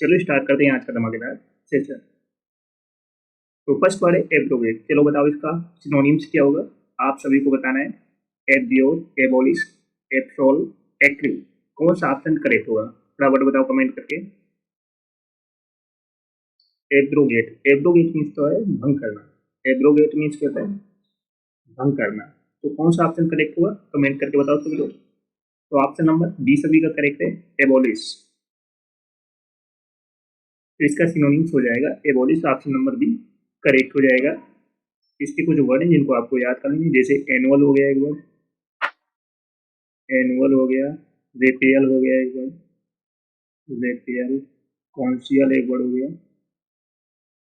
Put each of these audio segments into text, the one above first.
चलो स्टार्ट करते हैं आज का धमाकेदार सेशन। तो फर्स्ट वर्ड है एब्रोगेट। चलो बताओ इसका सिनोनिम्स क्या होगा, आप सभी को बताना है। एब्योर, एबोलिश, एब्सोल, एक्रिव, कौन सा ऑप्शन करेक्ट होगा? फटाफट बताओ कमेंट करके। एब्रोगेट, एब्रोगेट मीन्स तो है भंग करना। एब्रोगेट मीन्स क्या होता है? भंग करना। तो कौन सा ऑप्शन करेक्ट होगा कमेंट करके बताओ सभी लोग। तो ऑप्शन नंबर बी सभी का करेक्ट है, एबोलिश। तो इसका सिनोनिम्स हो जाएगा abolish, option number B correct हो जाएगा। इसके कुछ वर्ड हैं जिनको आपको याद कर लेंगे, जैसे एनुअल हो गया एक वर्ड, एनुअल हो गया, रेपियल हो गया एक वर्ड, रेपियल, कॉन्सियल एक वर्ड हो गया,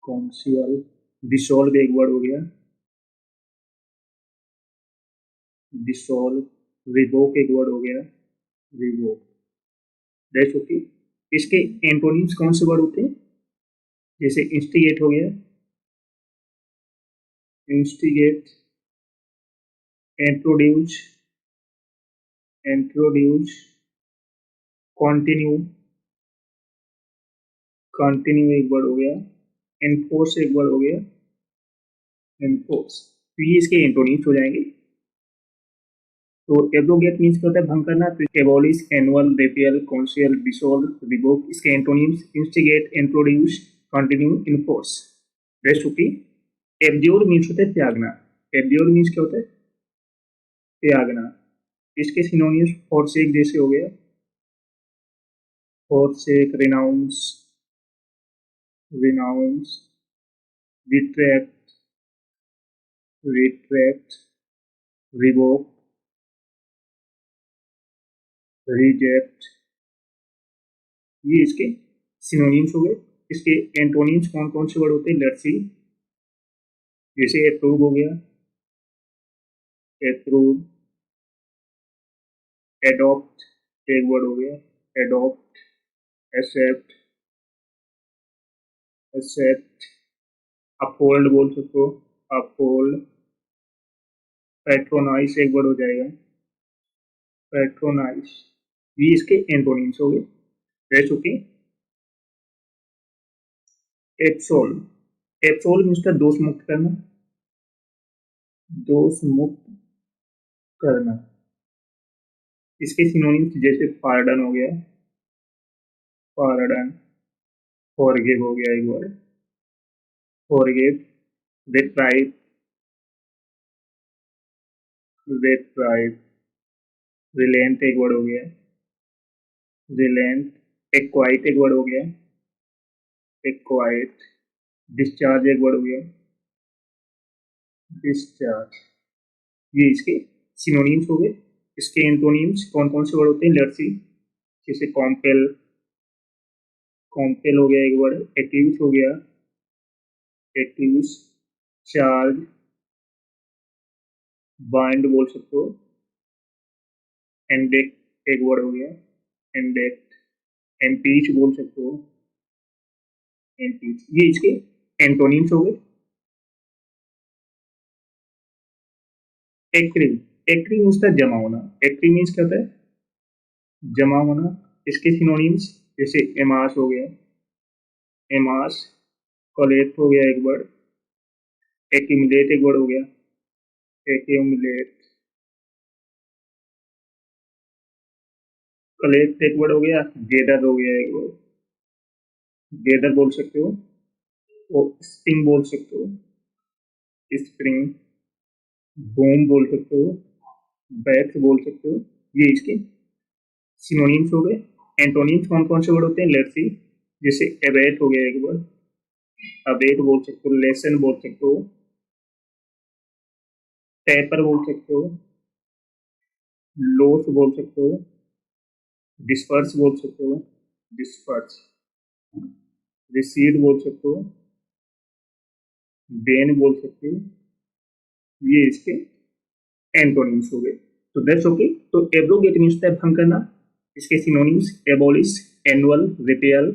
कॉन्सियल, डिसॉल्व एक वर्ड हो गया, डिसॉल्व, रिवोक एक वर्ड हो गया, रिवोक। That's okay. इसके एंटोनिम्स कौन से वर्ड होते हैं? जैसे इंस्टिगेट हो गया, instigate, introduce, introduce, continue, continue एक वर्ड हो गया, एनफोर्स एक वर्ड हो गया, एनफोर्स। तो ये इसके एंटोनिम्स हो जाएंगे। तो एब्रोगेट मीन्स क्या होता है? भंग करना। तो abolish, annul, repeal, cancel, dissolve, revoke. इसके antonyms instigate, introduce, continue, enforce. Rest okay. Abjure means होता है त्यागना। एब्योर मीन्स क्या होता है? त्यागना। इसके सिनोनिम्स फॉरसेक जैसे हो गया, forsake, renounce, renounce, retract, retract, revoke, reject. ये इसके सिनोनिम्स हो गए। इसके एंटोनिम्स कौन कौन से वर्ड होते हैं? Let's see. जैसे अप्रूव हो गया, अप्रूव, एडॉप्ट एक वर्ड हो गया, एडॉप्ट, एक्सेप्ट, एक्सेप्ट, अपहोल्ड बोल सकते हो, अपहोल्ड, पैट्रोनाइज एक वर्ड हो जाएगा, पैट्रोनाइज। ये इसके एंटोनिम्स हो गए। Rest okay. Absolve, absolve means का दोष मुक्त करना, दोष मुक्त करना। इसके सिनोनिम्स जैसे पार्डन हो गया, पार्डन, फॉरगिव हो गया एक word, forgive, retrieve, retrieve, reliant एक वर्ड हो गया, रिलेंट, एक्वाइट एक वर्ड हो गया, एक्वाइट, डिस्चार्ज एक वर्ड हो गया, डिस्चार्ज। ये इसके सिनोनिम्स हो गए। इसके एंटोनिम्स कौन कौन से वर्ड होते हैं? Let's see. जैसे कॉम्पेल, कॉम्पेल हो गया एक वर्ड, एक्यूज हो गया, एक्यूज, चार्ज, बाइंड बोल सकते हो, एंडेक्ट एक वर्ड हो गया, एंडेक्ट, एम्पीच बोल सकते हो, एम्पीच। ये इसके एंटोनिम्स हो गए। एक्रिव, एक्रिव मीन्स जमा होना। एक्रिव मीन्स क्या होता है? जमा होना। इसके सिनोनिम्स जैसे एमास हो गया, एमास, कलेक्ट हो गया एक वर्ड, एक्यूमुलेट एक वर्ड हो गया, एक्यूमुलेट, कलेक्ट एक वर्ड हो गया, गेदर हो गया एक वर्ड, गेदर बोल सकते हो, और स्प्रिंग बोल सकते हो, स्प्रिंग, बूम बोल सकते हो, बैथ बोल सकते हो। ये इसके सिनोनिम्स हो गए। एंटोनिम्स कौन कौन से वर्ड होते हैं? Let's see. जैसे एबेट हो गया एक वर्ड, अबेट बोल सकते हो, लेसन बोल सकते हो, टेपर बोल सकते हो, लोस बोल सकते हो, डिस्पर्स बोल सकते हो, डिस्पर्स, रिसीड बोल सकते हो, बेन बोल सकते हो। ये इसके एंटोनिम्स हो गए। तो दैट्स ओके। तो एब्रोगेट मीन्स होता है भंग करना। इसके synonyms abolish, annul, repeal,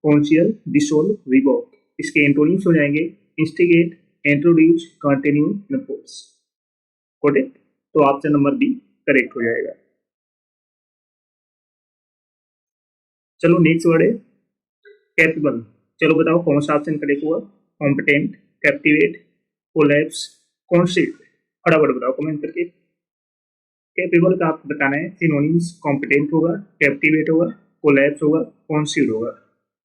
cancel, dissolve, revoke. इसके एंटोनिम्स हो जाएंगे instigate, introduce, continue, enforce. Correct. तो ऑप्शन नंबर बी करेक्ट हो जाएगा। चलो नेक्स्ट वर्ड है कैपेबल, चलो बताओ कौन सा ऑप्शन करेक्ट हुआ? कॉम्पिटेंट, कैप्टिवेट, कोलैप्स, कॉन्सीड, फटाफट बताओ कमेंट करके। कैपेबल का आपको बताना है, सिनोनिम्स कॉम्पिटेंट होगा, कैप्टिवेट होगा, कोलैप्स होगा, कॉन्सीड होगा।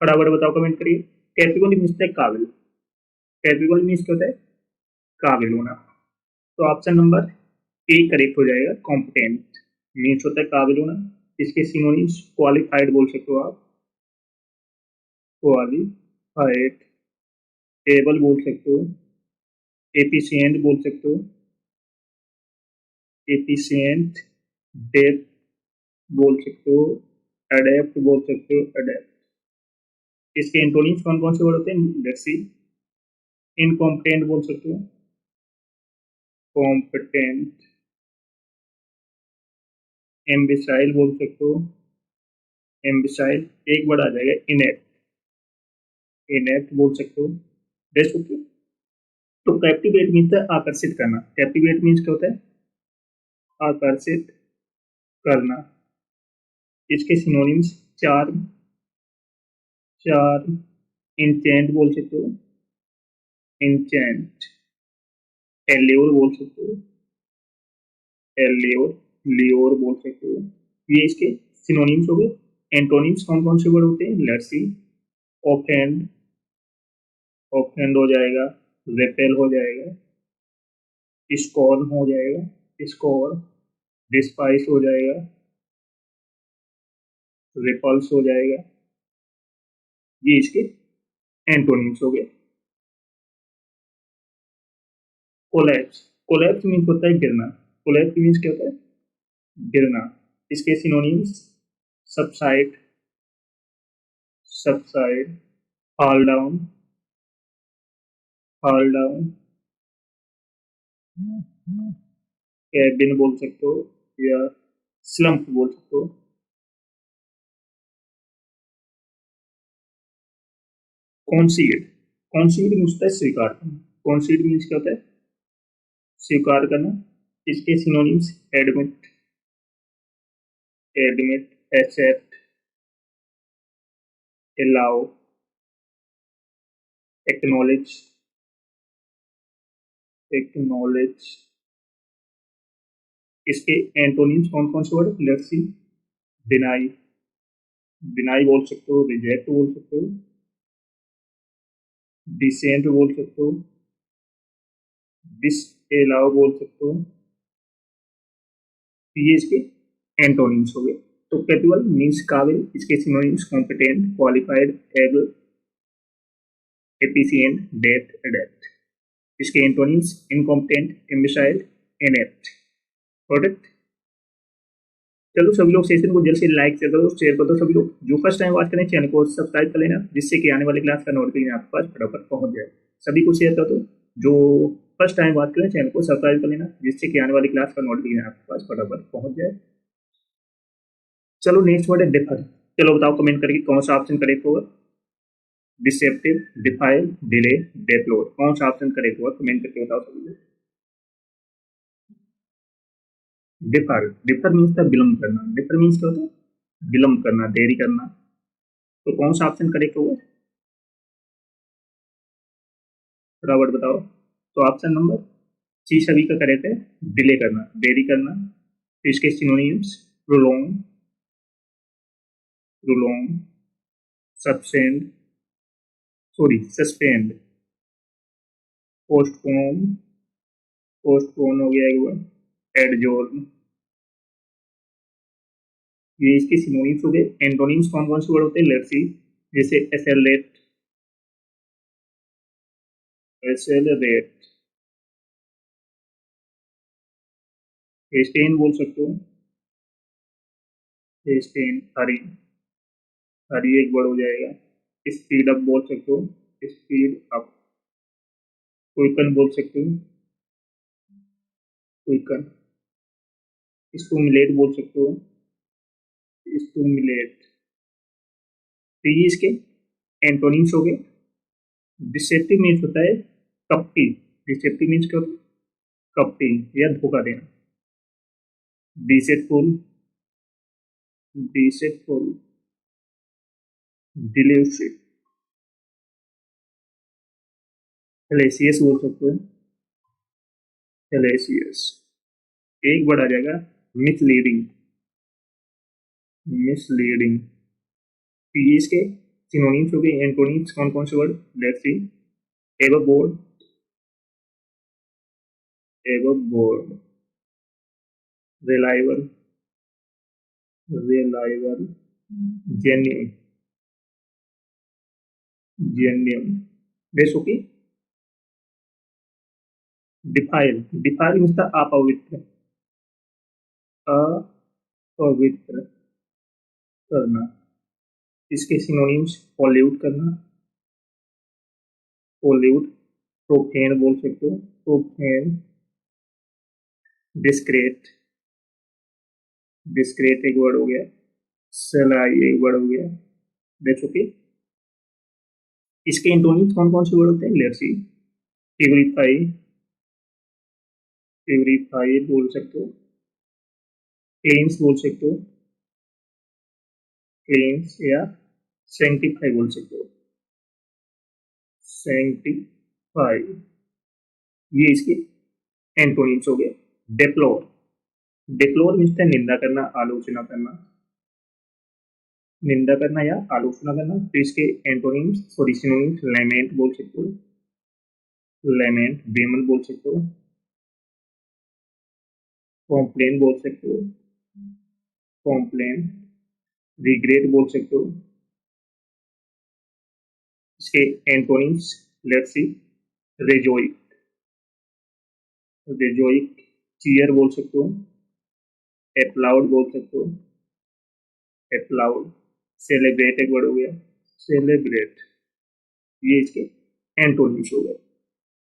फटाफट बताओ कमेंट करिए। कैपेबल मीन्स है काबिल, कैपेबल मीन्स क्या होता है? काबिल होना। तो ऑप्शन नंबर ए करेक्ट हो जाएगा। कॉम्पिटेंट मीन्स होता है काबिल होना। इसके सिनोनिम्स क्वालिफाइड बोल सकते हो आप, क्वालिफाइड, एबल बोल सकते हो, एफिशिएंट बोल सकते हो, एफिशिएंट, डेप्थ बोल सकते हो, अडेप्ट बोल सकते हो, अडेप्ट। इसके एंटोनिम्स कौन कौन से वर्ड होते हैं? Let's see. इनकॉम्पिटेंट बोल सकते हो, कॉम्पिटेंट, एम्बिसाइल बोल सकते हो, एम्बिसाइल, एक वर्ड आ जाएगा इनेप्ट, इनेप्ट बोल सकते हो। Best okay. तो कैप्टिवेट मीन्स है आकर्षित करना। कैप्टिवेट मीन्स क्या होता है? आकर्षित करना। इसके सिनोनिम्स चार्म, चार्म, इंचेंट बोल सकते हो, इंचेंट, एल्योर बोल सकते हो, एल्योर, लियोर बोल सकते हो। ये इसके सिनोनिम्स हो गए। एंटोनिम्स कौन कौन से वर्ड होते हैं? Let's see. ऑफेंड, ऑफेंड हो जाएगा, रेपेल हो जाएगा, स्कॉर्न हो जाएगा, स्कॉर, डिस्पाइस हो जाएगा, रिपल्स हो जाएगा। ये इसके एंटोनिम्स हो गए। कोलैप्स, कोलैप्स मीन्स होता है गिरना। कोलैप्स मीन्स क्या होता है? गिरना। इसके synonyms subside, subside, fall down, fall down, cabin बोल सकते हो या स्लम्प बोल सकते हो। कॉन्सीड, कॉन्सीड मीन्स होता है स्वीकार करना। कॉन्सीड मीन्स क्या होता है? स्वीकार करना। इसके synonyms admit, admit, accept, allow, acknowledge, acknowledge. इसके एंटोनिम्स कौन कौन से word? Let's see. Deny, deny बोल सकते हो, रिजेक्ट बोल सकते हो, डिसेंट बोल सकते हो, डिस अलाउ बोल सकते हो। ये इसके एंटोनिम्स हो गए। तो कैपेबल मीन्स काबिल, इसके synonyms competent, qualified, able, efficient, depth, adept. इसके antonyms incompetent, imbecile, inept. Product. चलो सभी लोग सेशन को जल्द से लाइक करो, शेयर कर दो। सभी लोग जो फर्स्ट टाइम बात करें चैनल को सब्सक्राइब कर लेना, जिससे कि आने वाली क्लास का नोटिफिकेशन आपके पास फटाफट पहुंच जाए। सभी को शेयर कर दो। जो फर्स्ट टाइम बात करें चैनल को सब्सक्राइब कर लेना, जिससे कि आने वाली क्लास का नोटिफिकेशन आपके पास फटाफट पहुंच जाए। चलो नेक्स्ट वर्ड है डिफर। चलो बताओ कमेंट करके कौन सा ऑप्शन करेक्ट होगा? डिसेप्टिव, डिफाइल, डिले, डेप्लोर, कौन सा ऑप्शन करेक्ट होगा? कमेंट करके बताओ सभी लोग। डिफर, डिफर मीन्स था विलम्ब करना। डिफर मीन्स क्या होता है? विलम्ब करना, देरी करना। तो कौन सा ऑप्शन करेक्ट होगा? फटाफट बताओ। तो ऑप्शन नंबर सी सभी का करेक्ट है। डिले करना, देरी करना। तो इसके synonyms prolong, prolong, suspend, sorry suspend, postpone, postpone हो गया एक बार, एडजोर्न। ये इसके सिनोनिम्स हो गए। एंटोनिम्स कौन कौन से वर्ड होते हैं? Let's see. जैसे एसेलेरेट, एसेलेरेट, हेस्टेन बोल सकते हो, हेस्टेन, हरी, हरी एक वर्ड हो जाएगा। स्पीड अप बोल सकते हो, स्पीड अप, क्विकन बोल सकते हो, क्विकन, स्टूमुलेट बोल सकते हो, स्टूमुलेट। तो ये इसके एंटोनिम्स हो गए। डिसेप्टिव मीन्स होता है कपटी। डिसेप्टिव मीन्स क्या होता है? कपटी या धोखा देना। डिसेटफुल, डिसेटफुल, डिल्यूसिव, फैलेसियस बोल सकते हैं, फैलेसियस। एक वर्ड आ जाएगा मिसलीडिंग, मिसलीडिंग। तो ये इसके सिनोनिम्स हो गए, एंटोनिम्स कौन कौन से word, let's see. Aboveboard, aboveboard. Reliable, reliable. Genuine, genuine. Base okay. Defile, defile means the अपवित्र, अपवित्र करना। इसके सिनोनिम्स पॉल्यूट करना, पॉल्यूट। प्रोफेन बोल सकते हो, प्रोफेन। डिस्क्रेट, डिस्क्रेट एक वर्ड हो गया। सलाई एक वर्ड हो गया। That's okay. इसके एंटोनिम्स कौन कौन से वर्ड होते हैं, लेट्स सी। प्यूरिफाई, प्यूरिफाई बोल सकते हो। क्लींस बोल सकते हो, क्लींस। या सैंक्टिफाई बोल सकते हो, सैंक्टिफाई। ये इसके एंटोनिम्स हो गए। डेप्लोर, डेप्लोर मीन्स निंदा करना, आलोचना करना, निंदा करना या आलोचना करना। तो इसके एंटोनिम्स सॉरी सिनोनिम्स लेमेंट बोल सकते हो, लेमेंट। बेमन बोल सकते हो, कॉम्प्लेन बोल सकते हो, कॉम्प्लेन। रिग्रेट बोल सकते हो। इसके एंटोनिम्स लेट्स सी। रेजोइक, रेजोइक। चीयर बोल सकते हो, एप्लाउड बोल सकते हो, एप्लाउड। सेलिब्रेट एक वर्ड हो गया, सेलिब्रेट। ये इसके एंटोनिम्स हो गए।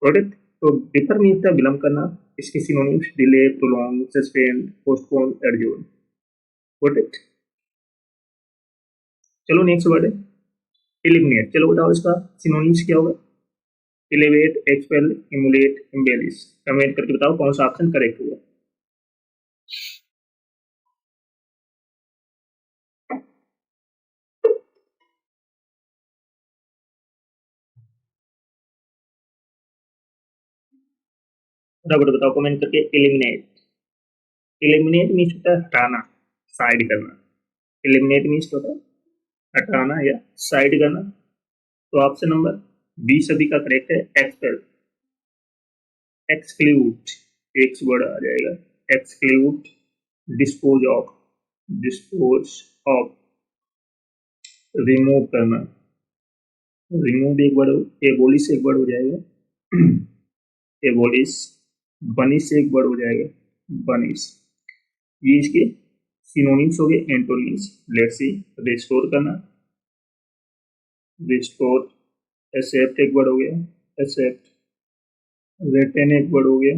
प्रोडक्ट। तो डिफर मीन्स द विलंब करना। इसके synonyms delay, prolong, suspend, postpone, adjourn. Product. चलो नेक्स्ट वर्ड है एलिमिनेट। चलो बताओ इसका सिनोनिम्स क्या होगा। Elevate, expel, emulate, embellish. Comment करके बताओ कौन सा ऑप्शन करेक्ट होगा। फटाफट बताओ कमेंट करके। एलिमिनेट, एलिमिनेट मीन्स होता है हटाना, साइड करना। एलिमिनेट मीन्स होता है हटाना या साइड करना। तो ऑप्शन नंबर बी सभी का करेक्ट है, एक्सपेल। एक्सक्लूड एक वर्ड आ जाएगा, exclude. Dispose of, dispose of. Remove करना, रिमूव एक वर्ड। एबोलिश एक वर्ड हो जाएगा, एबोलिश। बनिश एक वर्ड हो जाएगा, बनिश। ये इसके सिनोनिम्स हो गए, एंटोनिम्स। Let's C. रिस्टोर करना, रिस्टोर। एक्सेप्ट एक वर्ड हो गया, एक्सेप्ट। रिटर्न एक वर्ड हो गया,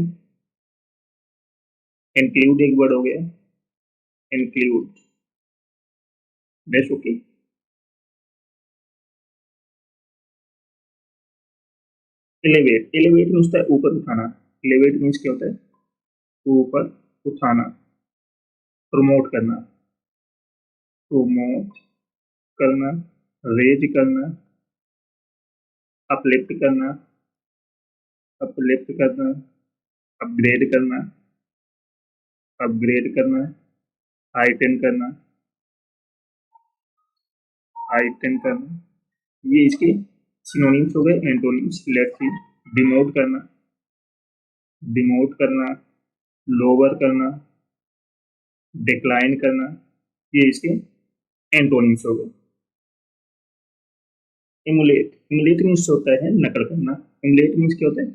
इंक्लूड एक वर्ड हो गया, include. That's okay. Elevate, elevate means होता है ऊपर उठाना। एलिवेट मीन्स क्या होता है, ऊपर उठाना। प्रमोट करना, प्रमोट करना। रेज करना, अपलिफ्ट करना, अपलिफ्ट करना। अपग्रेड करना, अपग्रेड करना। हाइटन करना, हाइटन करना। ये इसके सिनोनिम्स हो गए, एंटोनिम्स। Let's C. डिमोट करना, डिमोट करना। लोअर करना, डिक्लाइन करना। ये इसके एंटोनिम्स हो गए। इमुलेट, इमुलेट मीन्स होता है नकल करना। इमुलेट मीन्स क्या होता है,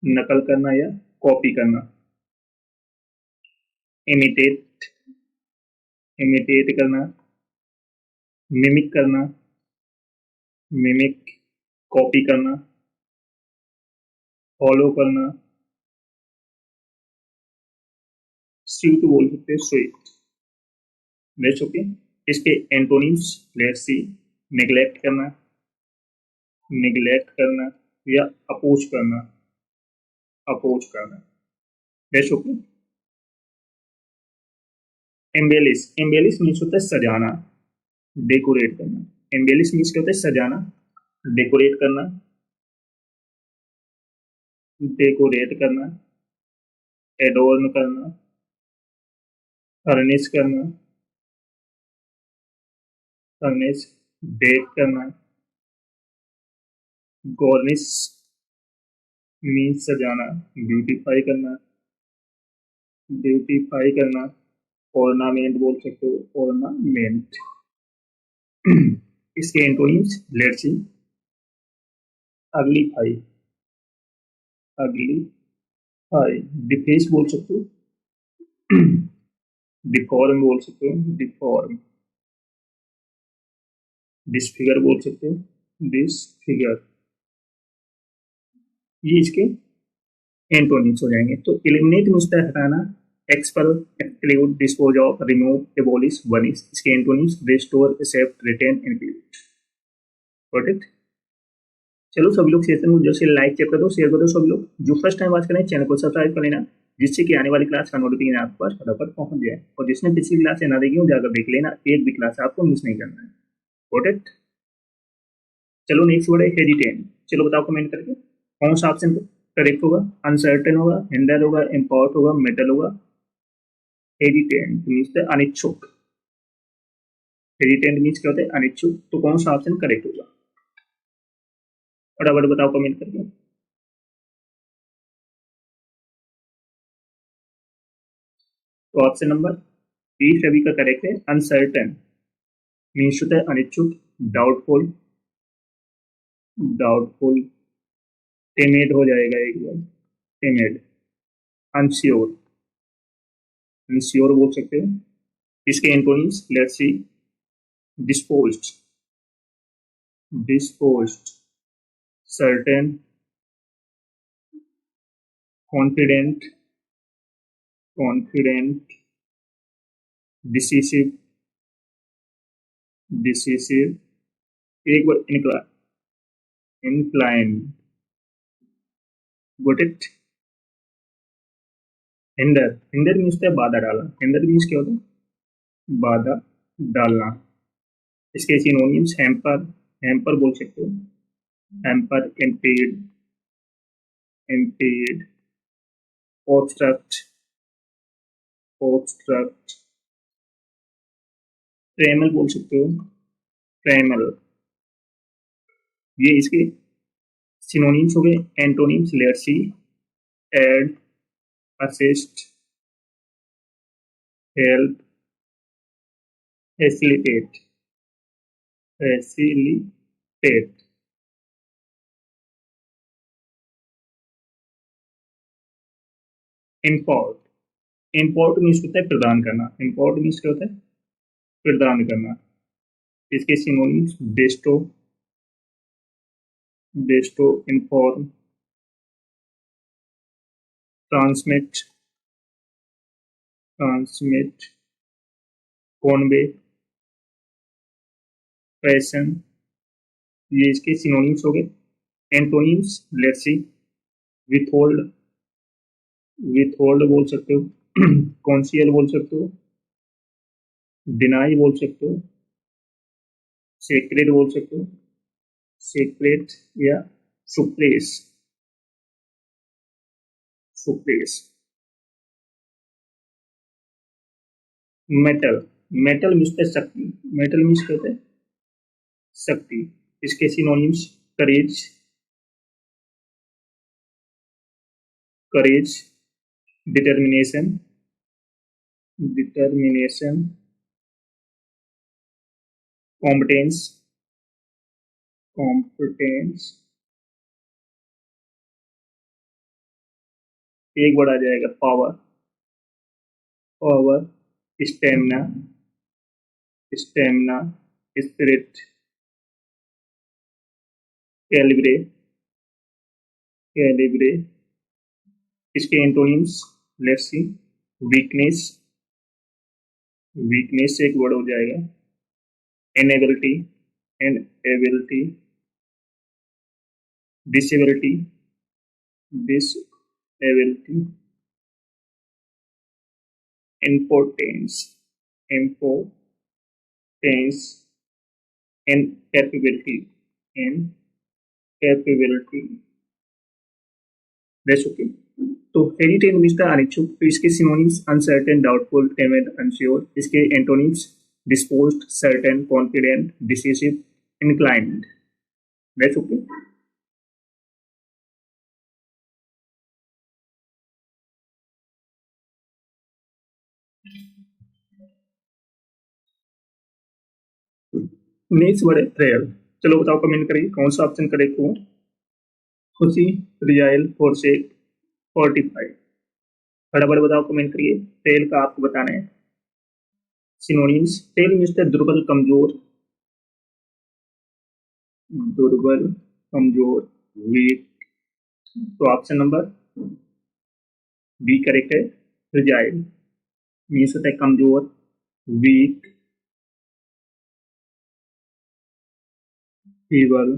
नकल करना या कॉपी करना। इमिटेट, इमिटेट करना। मिमिक करना, मिमिक। कॉपी करना, फॉलो करना। स्यूट बोल सकते हैं, स्वीट। Let's okay. इसके एंटोनिम्स लेट्स सी। निगलेक्ट करना, निगलेक्ट करना या अपोज करना, अपोज करना। Let's okay. Embellish, embellish means होता है सजाना, डेकोरेट करना। एम्बेलिश मीन्स क्या होता है, सजाना, डेकोरेट करना। डेकोरेट करना, एडोर्न करना, फर्निश करना, फर्निश, बेक करना, गॉर्निश मीन्स सजाना, ब्यूटीफाई करना, ब्यूटीफाई करना, ऑर्नामेंट बोल सकते हो, ऑर्नामेंट। इसके antonyms let's C. Uglify, uglify, deface बोल सकते हो, डिफॉर्म बोल सकते हो, डिफॉर्म, डिसफिगर बोल सकते हो, डिसफिगर। ये इसके एंटोनिम्स हो जाएंगे। तो एलिमिनेट मीन्स हटाना, expel, exclude, dispose of, remove, abolish, vanish. इसके antonyms restore, accept, retain, include. Got it. चलो सभी लोग सेशन को जैसे लाइक चेक कर दो, शेयर कर दो। सभी लोग जो फर्स्ट टाइम वॉच करें चैनल को सब्सक्राइब कर लेना, जिससे कि आने वाली क्लास का नोटिफिकेशन आप पर फटाफट पहुंच जाए। और जिसने पिछली क्लास से ना देखी हो जाकर देख लेना, एक भी क्लास आपको मिस नहीं करना है। Got it. चलो नेक्स्ट वर्ड है हेजिटेंट। चलो बताओ कमेंट करके कौन सा ऑप्शन करेक्ट होगा। अनसर्टेन होगा, हिंडर होगा, इम्पॉर्ट होगा, मेटल होगा। हेजिटेंट मीन्स अनिच्छुक। हेजिटेंट मीन्स क्या होता है, अनिच्छुक। तो कौन सा ऑप्शन करेक्ट होगा, फटाफट बताओ कमेंट करके। तो ऑप्शन नंबर बी सभी का करेक्ट है। अनसर्टेन मीन्स होता है अनिच्छुक, डाउटफुल, डाउटफुल, टिमिड हो जाएगा एक बार, टिमिड, अनश्योर, अनश्योर बोल सकते हैं। इसके antonyms let's C. Disposed, disposed, certain, confident, confident, decisive, decisive, एक बार inclined, got it। Hinder, hinder means होता है बाधा डालना। हिंडर मीन्स क्या होता है, बाधा डालना। इसके सिनोनिम्स हैम्पर, हैम्पर बोल सकते हो, hamper, impede, impede, obstruct, obstruct, trammel बोल सकते हो, ट्रेमल। ये इसके सिनोनिम्स हो गए। Antonyms let's see. Aid, assist, help, facilitate, facilitate. Import, import means होता है प्रदान करना। इम्पोर्ट मीन्स क्या होता है, प्रदान करना। इसके synonyms Bairstow, Bairstow, inform, transmit, transmit, Conway, passion. ये इसके सिनोनिम्स हो गए। Antonyms let's C. Withhold, withhold बोल सकते हो, कॉन्सियल बोल सकते हो, डिनाई बोल सकते हो, सेक्रेट बोल सकते हो, सेक्रेट, या suppress, suppress. Mettle, mettle means शक्ति। मेटल मीन्स क्या होता है, शक्ति। इसके synonyms courage, courage, determination, determination, competence, competence. एक वर्ड आ जाएगा power, power, stamina, stamina, spirit, calibre, calibre. इसके antonyms let's see. Weakness, weakness से एक वर्ड हो जाएगा inability, inability, disability, disability, impotence, impotence, incapability, incapability, that's okay. तो hesitant means the अनिच्छुक, तो इसके synonyms uncertain, doubtful, timid, unsure. इसके antonyms disposed, certain, confident, decisive, inclined. That's okay. Next word है प्रेयर। चलो बताओ कमेंट करिए कौन सा ऑप्शन करेक्ट हुआ। खुशी, रिजाइल, फोरसेक, फोर्टिफाई। फटाफट बताओ कमेंट करिए। टेल का आपको बताना है सिनोनिम्स। टेल मीन्स द दुर्बल, कमजोर, दुर्बल, कमजोर, वीक। तो ऑप्शन नंबर बी करेक्ट है। रिजाइल मीन्स होता है कमजोर, weak, feeble,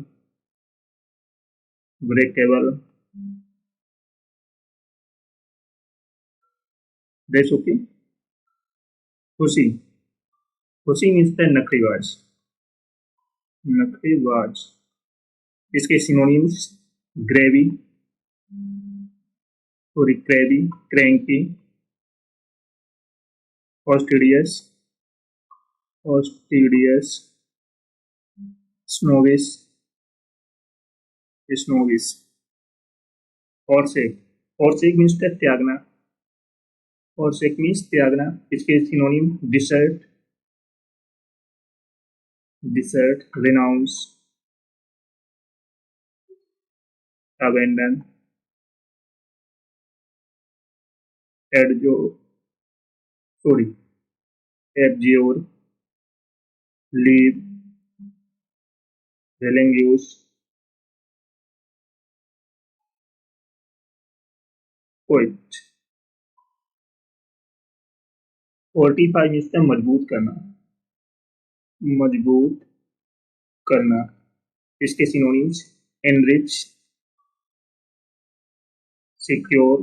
breakable. That's okay. Fussy, fussy means the नखरेबाज, नखरेबाज। इसके synonyms gravy, sorry crabby, cranky, fastidious, fastidious, snobbish, snobbish. Forsake, forsake means त्यागना, फॉरसेक मीन्स त्यागना। इसके synonym desert, desert, renounce, abandon, adjure, sorry abjure, leave, relinquish, quit. Fortify means मजबूत करना, मजबूत करना। इसके synonyms enrich, secure,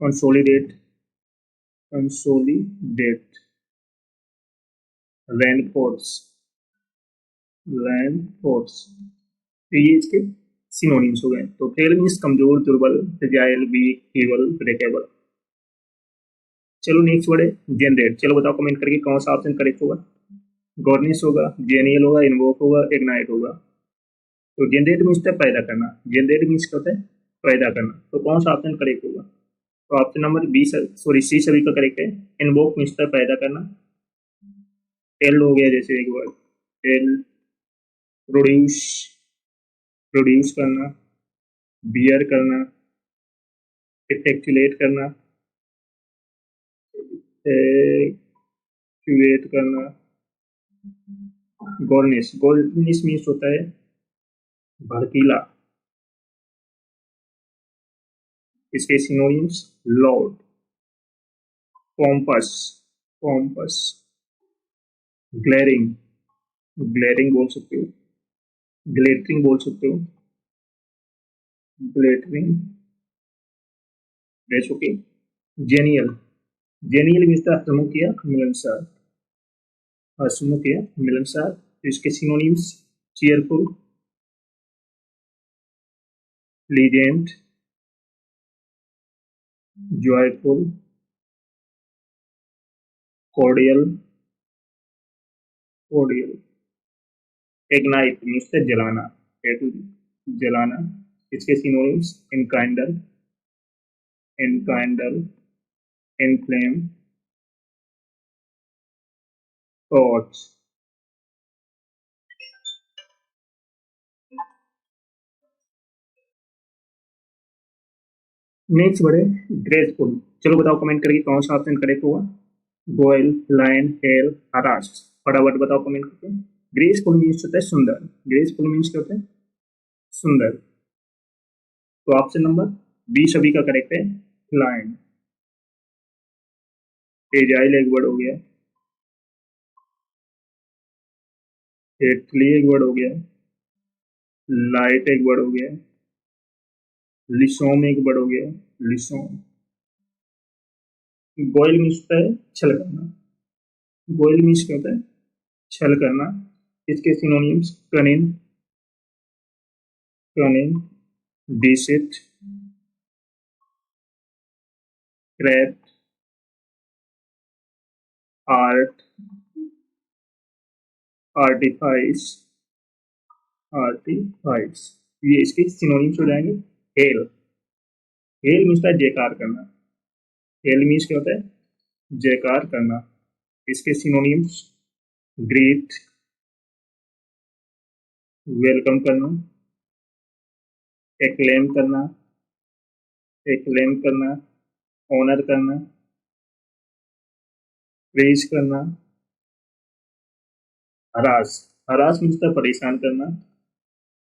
consolidate, consolidate, reinforce, reinforce. तो ये इसके सिनोनिम्स हो गए। तो फेल मीन्स कमजोर, दुर्बल, फ्रेजाइल, वीक, फीबल, ब्रेकेबल। चलो नेक्स्ट वर्ड है जनरेट। चलो बताओ कमेंट करके कौन सा ऑप्शन करेक्ट होगा। गवर्नेंस होगा, जेनियल होगा, इन्वोक होगा, इग्नाइट होगा। तो जनरेट मीन्स पैदा करना, जनरेट मीन्स क्या होता है पैदा करना। तो कौन सा ऑप्शन करेक्ट होगा। तो option number B, sorry C सभी का करेक्ट है। इन्वोक मीन्स पैदा करना। टेल हो गया जैसे एक वर्ड, टेल। प्रोड्यूस, प्रोड्यूस करना, बियर करना, इफेक्चुएट करना, एक्चुएट करना। गॉर्निश, गॉर्निश मीन्स होता है भड़कीला। इसके synonyms loud, pompous, pompous, glaring, glaring बोल सकते हो, ग्लेटरिंग बोल सकते हो, glittering. That's okay. Genial, genial means हसमुख या मिलनसार, हसमुख या मिलनसार। इसके synonyms cheerful, pleasant, joyful, cordial, cordial. Ignite means जलाना, जलाना। इसके synonyms enkindle, enkindle, inflame, torch. Next word है ग्रेसफुल। चलो बताओ कमेंट करके कौन सा ऑप्शन करेक्ट होगा। गोयल, लायन, हेयर, हरास। फटाफट बताओ कमेंट करके। ग्रेसफुल मीन्स होता है सुंदर, ग्रेसफुल मीन्स क्या होता है सुंदर। तो ऑप्शन नंबर बी सभी का करेक्ट है, लायन। एजाइल एक वर्ड हो गया, हेटली एक वर्ड हो गया, लाइट एक वर्ड हो गया, लिसोम एक वर्ड हो गया, लिसोम। गोयल मीन्स होता है छल करना, गोयल मीन्स क्या होता है छल करना। इसके synonyms cunning, cunning, deceit, craft, art, artifice, artifice, ये इसके सिनोनिम्स हो जाएंगे। हेल, हेल मीन्स है जयकार करना। हेल मीन्स क्या होता है? जयकार करना। इसके सिनोनिम्स ग्रेट, वेलकम करना, एक्लेम करना, एक्लेम करना, ऑनर करना, प्रेज करना, हरास, हरास मीन्स था परेशान करना।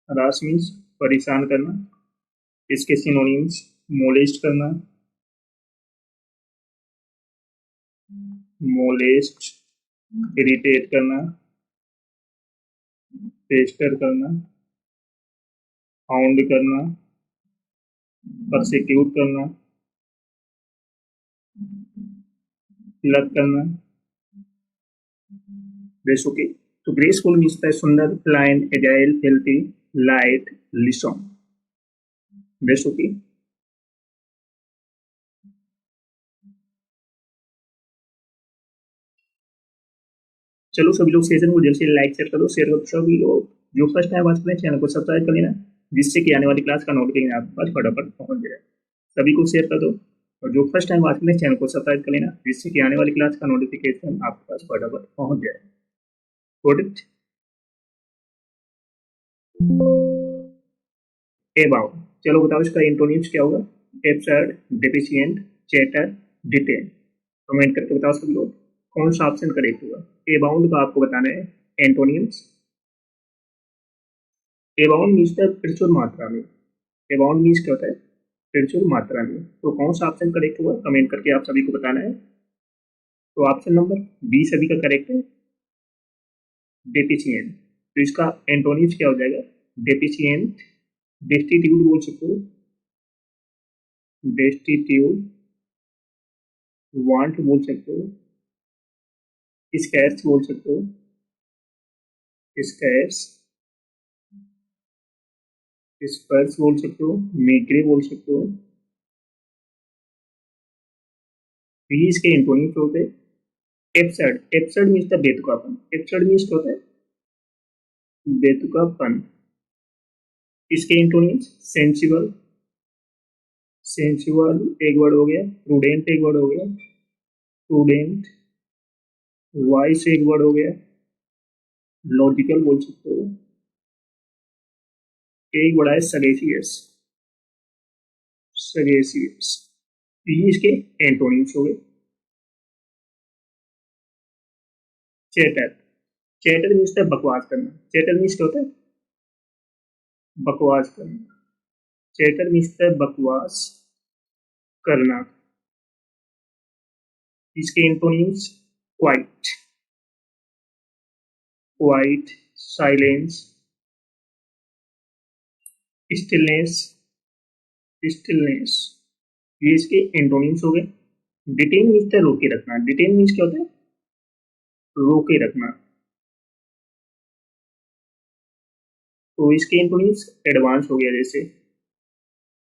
हरास मीन्स परेशान करना। इसके सिनोनिम्स मोलेस्ट करना, मोलेस्ट, इरिटेट करना, पेस्टर करना, हाउंड करना, परसिक्यूट करना, लग करना। बेसुकी, तो ग्रेसफुल मीन्स है सुंदर, लाइन, एजाइल, हेल्थी, लाइट, लिसॉन। बेसुकी, चलो सभी लोग सेशन को जल्द से लाइक शेयर करो, शेयर करो। सभी लोग जो फर्स्ट टाइम वॉच करें चैनल को सब्सक्राइब कर लेना, जिससे कि आने वाली क्लास का नोटिफिकेशन आपके पास फटाफट पहुंच जाए। सभी को शेयर कर दो, और जो फर्स्ट टाइम वॉच करें चैनल को सब्सक्राइब कर लेना, जिससे कि आने वाली क्लास का नोटिफिकेशन आपके पास फटाफट पहुंच जाए। Got it? अबाउट, चलो बताओ इसका इंटोनिम्स क्या होगा? Absurd, deficient, chatter, detain. Comment करके बताओ सब लोग कौन सा ऑप्शन करेक्ट होगा। अबाउंड का आपको बताना है एंटोनिम्स। अबाउंड मीन्स है प्रचुर मात्रा में। अबाउंड मीन्स क्या होता है? प्रचुर मात्रा में। तो कौन सा ऑप्शन करेक्ट होगा कमेंट करके आप सभी को बताना है। तो ऑप्शन नंबर बी सभी का करेक्ट है, डेफिशिएंट। तो इसका एंटोनिम्स क्या हो जाएगा? डेफिशिएंट, डेस्टिट्यूट बोल सकते हो, डेस्टिट्यूट, वांट बोल सकते हो, स्कैर्स बोल सकते हो, स्कैर्स, स्पर्स बोल सकते हो, मीग्रे बोल सकते हो। ये इसके एंटोनिम्स होते हैं। एब्सर्ड, एब्सर्ड मीन्स द बेतुकापन। एब्सर्ड मीन्स क्या होता है? बेतुकापन। इसके एंटोनिम्स सेंसिबल, सेंसुअल एक वर्ड हो गया, प्रूडेंट एक वर्ड हो गया, प्रूडेंट, वाइस एक वर्ड हो गया, लॉजिकल बोल सकते हो, एक वर्ड है सगेशियस, सगेशियस। ये इसके एंटोनिम्स हो गए। चैटर, चैटर मीन्स है बकवास करना। चैटर मीन्स क्या होता है? बकवास करना। चैटर मीन्स है बकवास करना। इसके antonyms quite, quite, silence, stillness, stillness. ये इसके एंटोनिम्स हो गए। डिटेन मीन्स है रोके रखना। डिटेन मीन्स क्या होता है? रोके रखना। तो इसके एंटोनिम्स एडवांस हो गया, जैसे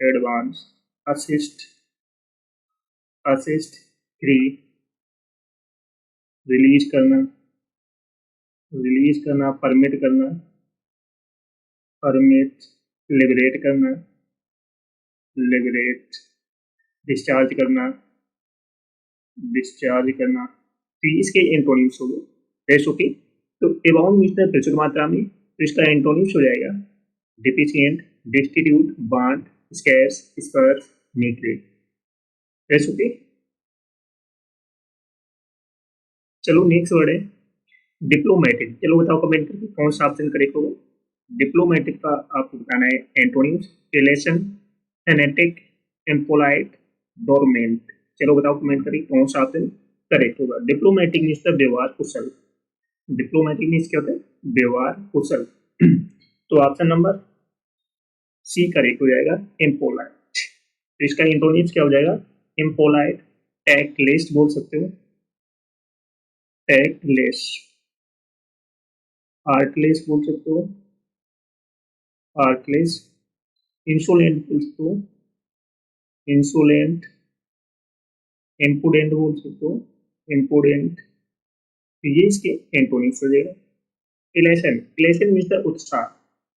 advance, assist, assist, free, release करना, रिलीज करना, परमिट करना, परमिट, लिबरेट करना, लिबरेट, डिस्चार्ज करना, डिस्चार्ज करना। तो इसके एंटोनिम्स हो गए। Rest okay. तो अबाउंड मीन्स है प्रचुर मात्रा में, तो इसका एंटोनिम्स हो जाएगा deficient, destitute, want, scarce, sparse, meagre. Rest okay. चलो नेक्स्ट वर्ड है डिप्लोमेटिक। चलो बताओ कमेंट करके कौन सा ऑप्शन करेक्ट होगा। डिप्लोमेटिक का आपको बताना है antonyms, relation, frenetic, impolite, dormant. चलो बताओ कमेंट करके कौन सा ऑप्शन करेक्ट होगा। डिप्लोमेटिक मीन्स द व्यवहार कुशल। डिप्लोमेटिक मीन्स क्या होता है? व्यवहार कुशल। तो ऑप्शन नंबर सी करेक्ट हो जाएगा, इम्पोलाइट। तो इसका एंटोनिम्स क्या हो जाएगा? इम्पोलाइट, टैक्टलेस बोल सकते हो, टैक्टलेस, आर्टलेस बोल सकते हो, आर्टलेस, इंसोलेंट बोल सकते हो, इंसोलेंट, इम्पुडेंट बोल सकते हो, इम्पुडेंट। ये इसके एंटोनिम्स हो जाएगा। इलेशन, इलेशन मीन्स द उत्साह,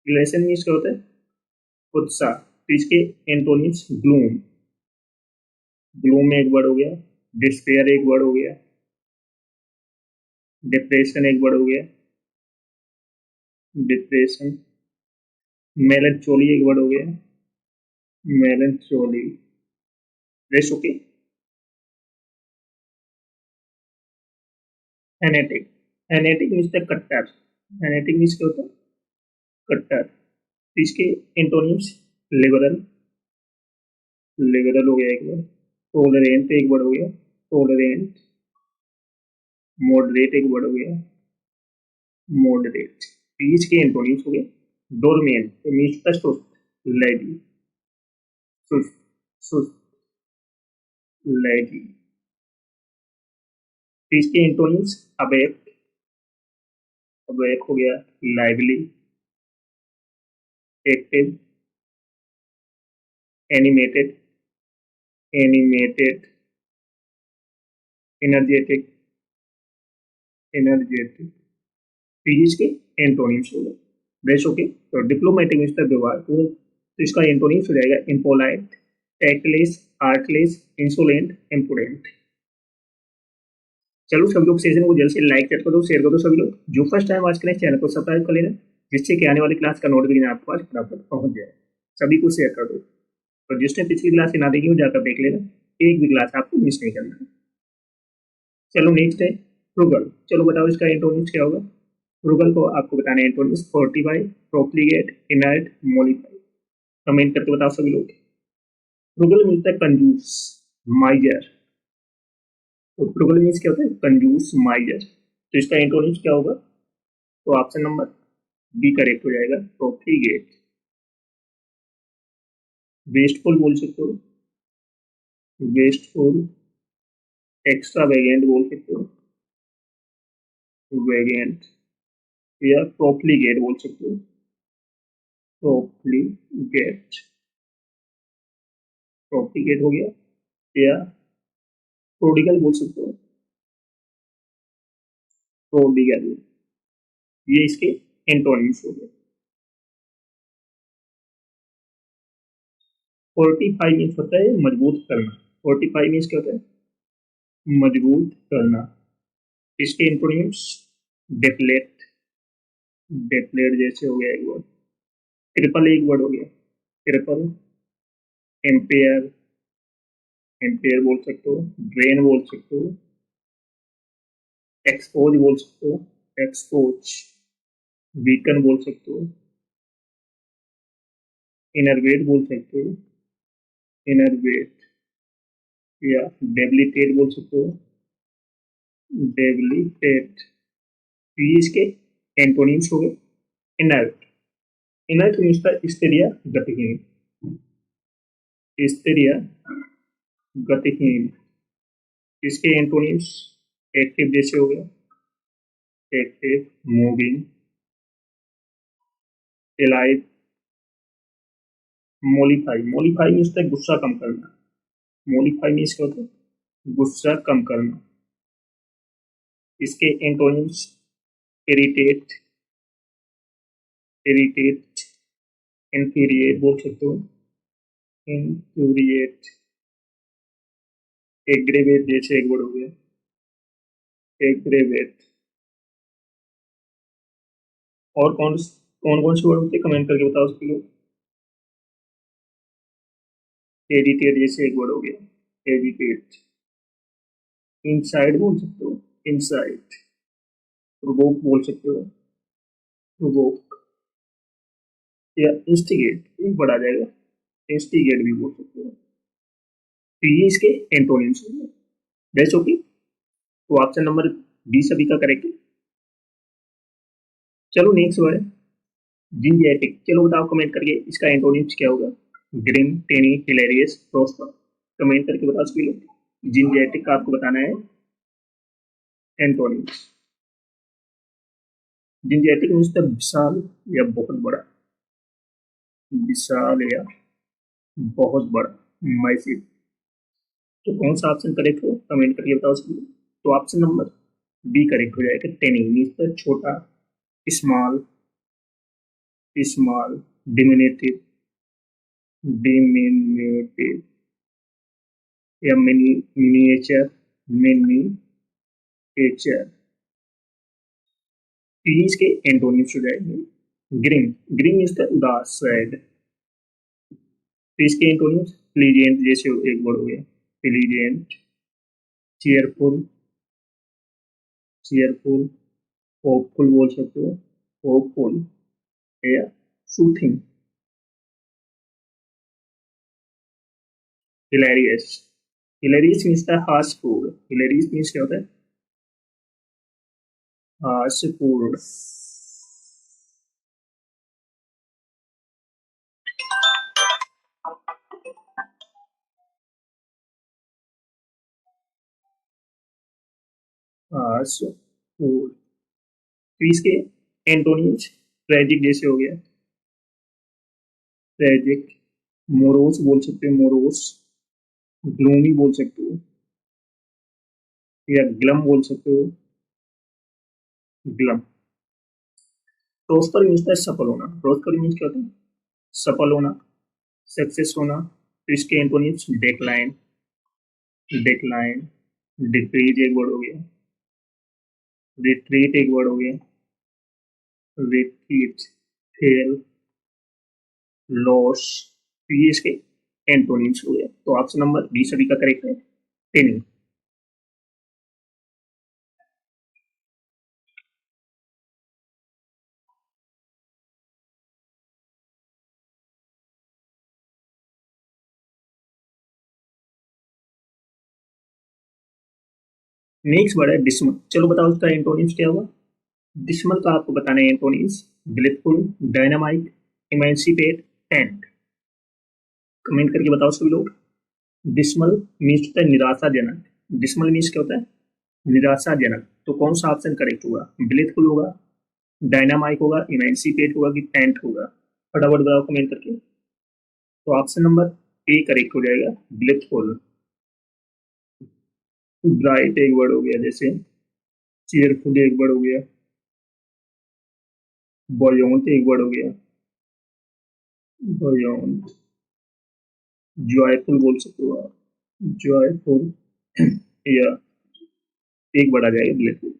इलेशन मीन्स क्या होता है, उत्साह। तो इसके एंटोनिम्स ग्लूम, ग्लूम एक वर्ड हो गया, डिस्पेयर एक वर्ड हो गया, डिप्रेशन एक वर्ड हो गया, डिप्रेशन। मेलनचोली एक वर्ड हो गया, melancholy. Rest okay. Fanatic, fanatic means the कट्टर, एनेटिक मीन्स क्या होता है, कट्टर। तो इसके एंटोनिम्स लिबरल, लिबरल हो गया एक वर्ड, टोलरेंट एक वर्ड हो गया, टोलरेंट। मॉडरेट एक वर्ड हो गया, मॉडरेट। इसके एंटोनिम्स हो गए डोरमेन, तो मीन्स द सुस्त, लेडी, सुस्त, सुस्त, लेडी। इसके एंटोनिम्स अबेक, अबेक हो गया, lively, active, animated, animated, energetic, energetic. Physics के एंटोनिम्स हो गए। Best okay. तो डिप्लोमेटिक मीन्स द व्यवहार, तो इसका एंटोनिम्स हो जाएगा इम्पोलाइट, टैक्टलेस, आर्टलेस, इंसोलेंट, इम्पुडेंट। चलो सभी लोग सेशन को जल्द से लाइक कर दो, शेयर कर दो। सभी लोग जो फर्स्ट टाइम वॉच करें चैनल को सब्सक्राइब कर लेना, जिससे कि आने वाली क्लास का नोटिफिकेशन आपके पास फटाफट पहुंच जाए। सभी को शेयर कर दो, और जिसने पिछली क्लास से ना देखी हो जाकर देख लेना, एक भी क्लास आपको मिस नहीं करना। चलो नेक्स्ट है फ्रूगल। चलो बताओ इसका एंटोनिम्स क्या होगा। फ्रूगल को आपको बताना है antonyms, fortify, profligate, inert, modify. Comment करके बताओ सभी लोग। फ्रूगल मिलता है कंजूस, माइजर। तो फ्रूगल मीन्स क्या होता है, कंजूस, माइजर। तो इसका एंटोनिम्स क्या होगा, तो ऑप्शन नंबर बी करेक्ट हो जाएगा, प्रोफ्लिगेट। वेस्टफुल बोल सकते हो, वेस्टफुल। एक्स्ट्रा वेगेंट बोल सकते हो, वेगेंट। या प्रोफ्लिगेट बोल सकते हो, प्रोफ्लिगेट, प्रोफ्लिगेट हो गया। या प्रोडिगल बोल सकते हो, प्रोडिगल। ये इसके एंटोनिम्स हो गए। फोर्टिफाई मीन्स होता है मजबूत करना, फोर्टिफाई मीन्स क्या होता है, मजबूत करना। इसके एंटोनिम्स डेप्लेट, डेप्लेट जैसे हो गया एक वर्ड, ट्रिपल एक वर्ड हो गया, ट्रिपल। एम्पेयर, एम्पेयर बोल सकते हो, ड्रेन बोल सकते हो, एक्सपोज बोल सकते हो, एक्सपोज। वीकन बोल सकते हो, इनरवेट बोल सकते हो, इनरवेट। या डेबिलिटेट बोल सकते हो, डेबिलिटेट। ये इसके एंटोनिम्स हो गए। इनर्ट, इनर्ट मीन्स था स्थिर, गतिहीन, स्थिर, गतिहीन। इसके एंटोनिम्स एक्टिव जैसे हो गया, एक्टिव, मूविंग, एलाइव। मोलिफाई, मोलिफाई मीन्स था गुस्सा कम करना, मोलिफाई मीन्स क्या होता है, गुस्सा कम करना। इसके एंटोनिम्स इरिटेट, इरिटेट, इन्फ्यूरिएट बोल सकते हो, इन्फ्यूरिएट। एग्रेवेट जैसे एक वर्ड हो गया, एग्रेवेट। और कौन कौन से वर्ड होते हैं कमेंट करके बताओ उसके लोग। एडिटेट जैसे एक वर्ड हो गया, एडिटेट। इनसाइड बोल सकते हो, इनसाइड। प्रोवोक बोल सकते हो, प्रोवोक। या इंस्टिगेट एक वर्ड आ जाएगा, इंस्टिगेट भी बोल सकते हो। तो ये इसके एंटोनिम्स होंगे। Best okay. तो ऑप्शन नंबर बी सभी का करेक्ट। चलो नेक्स्ट वर्ड है जिंजियाटिक। चलो बताओ कमेंट करके इसका एंटोनिम्स क्या होगा। Grim, tiny, hilarious, prosper. Comment करके बताओ सभी लोग। जिंजियाटिक का आपको बताना है एंटोनिम्स। जिंजियाटिक मीन्स द विशाल या बहुत बड़ा, विशाल या बहुत बड़ा, मैसिव। तो कौन सा ऑप्शन करेक्ट हो कमेंट करके बताओ सभी। तो ऑप्शन नंबर बी करेक्ट हो जाएगा, टेनी मीन्स द छोटा, स्मॉल, स्मॉल, डिमिनेटिव, डिमिनेटिव या मिनिएचर, मिनिएचर। प्लीज के एंटोनिम्स हो जाएंगे, ग्रीन, ग्रीन इज द उदास, सैड। प्लीज के एंटोनिम्स, प्लीजेंट जैसे एक वर्ड हो गया, प्लीजेंट, चेयरफुल, चेयरफुल, होपफुल बोल सकते हो, होपफुल या soothing, hilarious. Hilarious means the हास्यपूर्ण, हिलेरियस मीन्स क्या होता है, हास्यपूर्ण। हास्यपूर्ण। तो इसके एंटोनिम्स, ट्रेजिक जैसे हो गया, ट्रेजिक, मोरोस बोल सकते हो, मोरोस, ग्लूमी बोल सकते हो या ग्लम बोल सकते हो, ग्लम। प्रोस्पर मीन्स है सफल होना, प्रोस्पर मीन्स क्या होता है, सफल होना, सक्सेस होना। तो इसके एंटोनिम्स, डेक्लाइन, डेक्लाइन, डिक्रीज एक वर्ड हो गया, रिट्रीट एक वर्ड हो गया, रिट्रीट, फेल, लॉस। तो ये इसके एंटोनिम्स हो गया। तो ऑप्शन नंबर बी सभी का करेक्ट है, टेनिंग। नेक्स्ट वर्ड है डिसमल। चलो बताओ उसका एंटोनिम्स क्या होगा। डिसमल का आपको बताना है antonyms, blitheful, dynamite, emancipate, tent. Comment करके बताओ सभी लोग। डिसमल मीन्स होता है निराशाजनक, डिसमल मीन्स क्या होता है, निराशाजनक। तो कौन सा ऑप्शन करेक्ट होगा, ब्लिथफुल होगा, डायनामाइक होगा, इमेंसिपेट होगा कि टेंट होगा। फटाफट बताओ कमेंट करके। तो ऑप्शन नंबर ए करेक्ट हो जाएगा, ब्लिथफुल। ब्राइट एक वर्ड हो गया, जैसे चेयरफुल एक वर्ड हो गया, बॉयोंट एक वर्ड हो गया, बॉयोंट, जॉयफुल बोल सकते हो आप, जॉयफुल या एक वर्ड आ जाएगा ब्लिथफुल।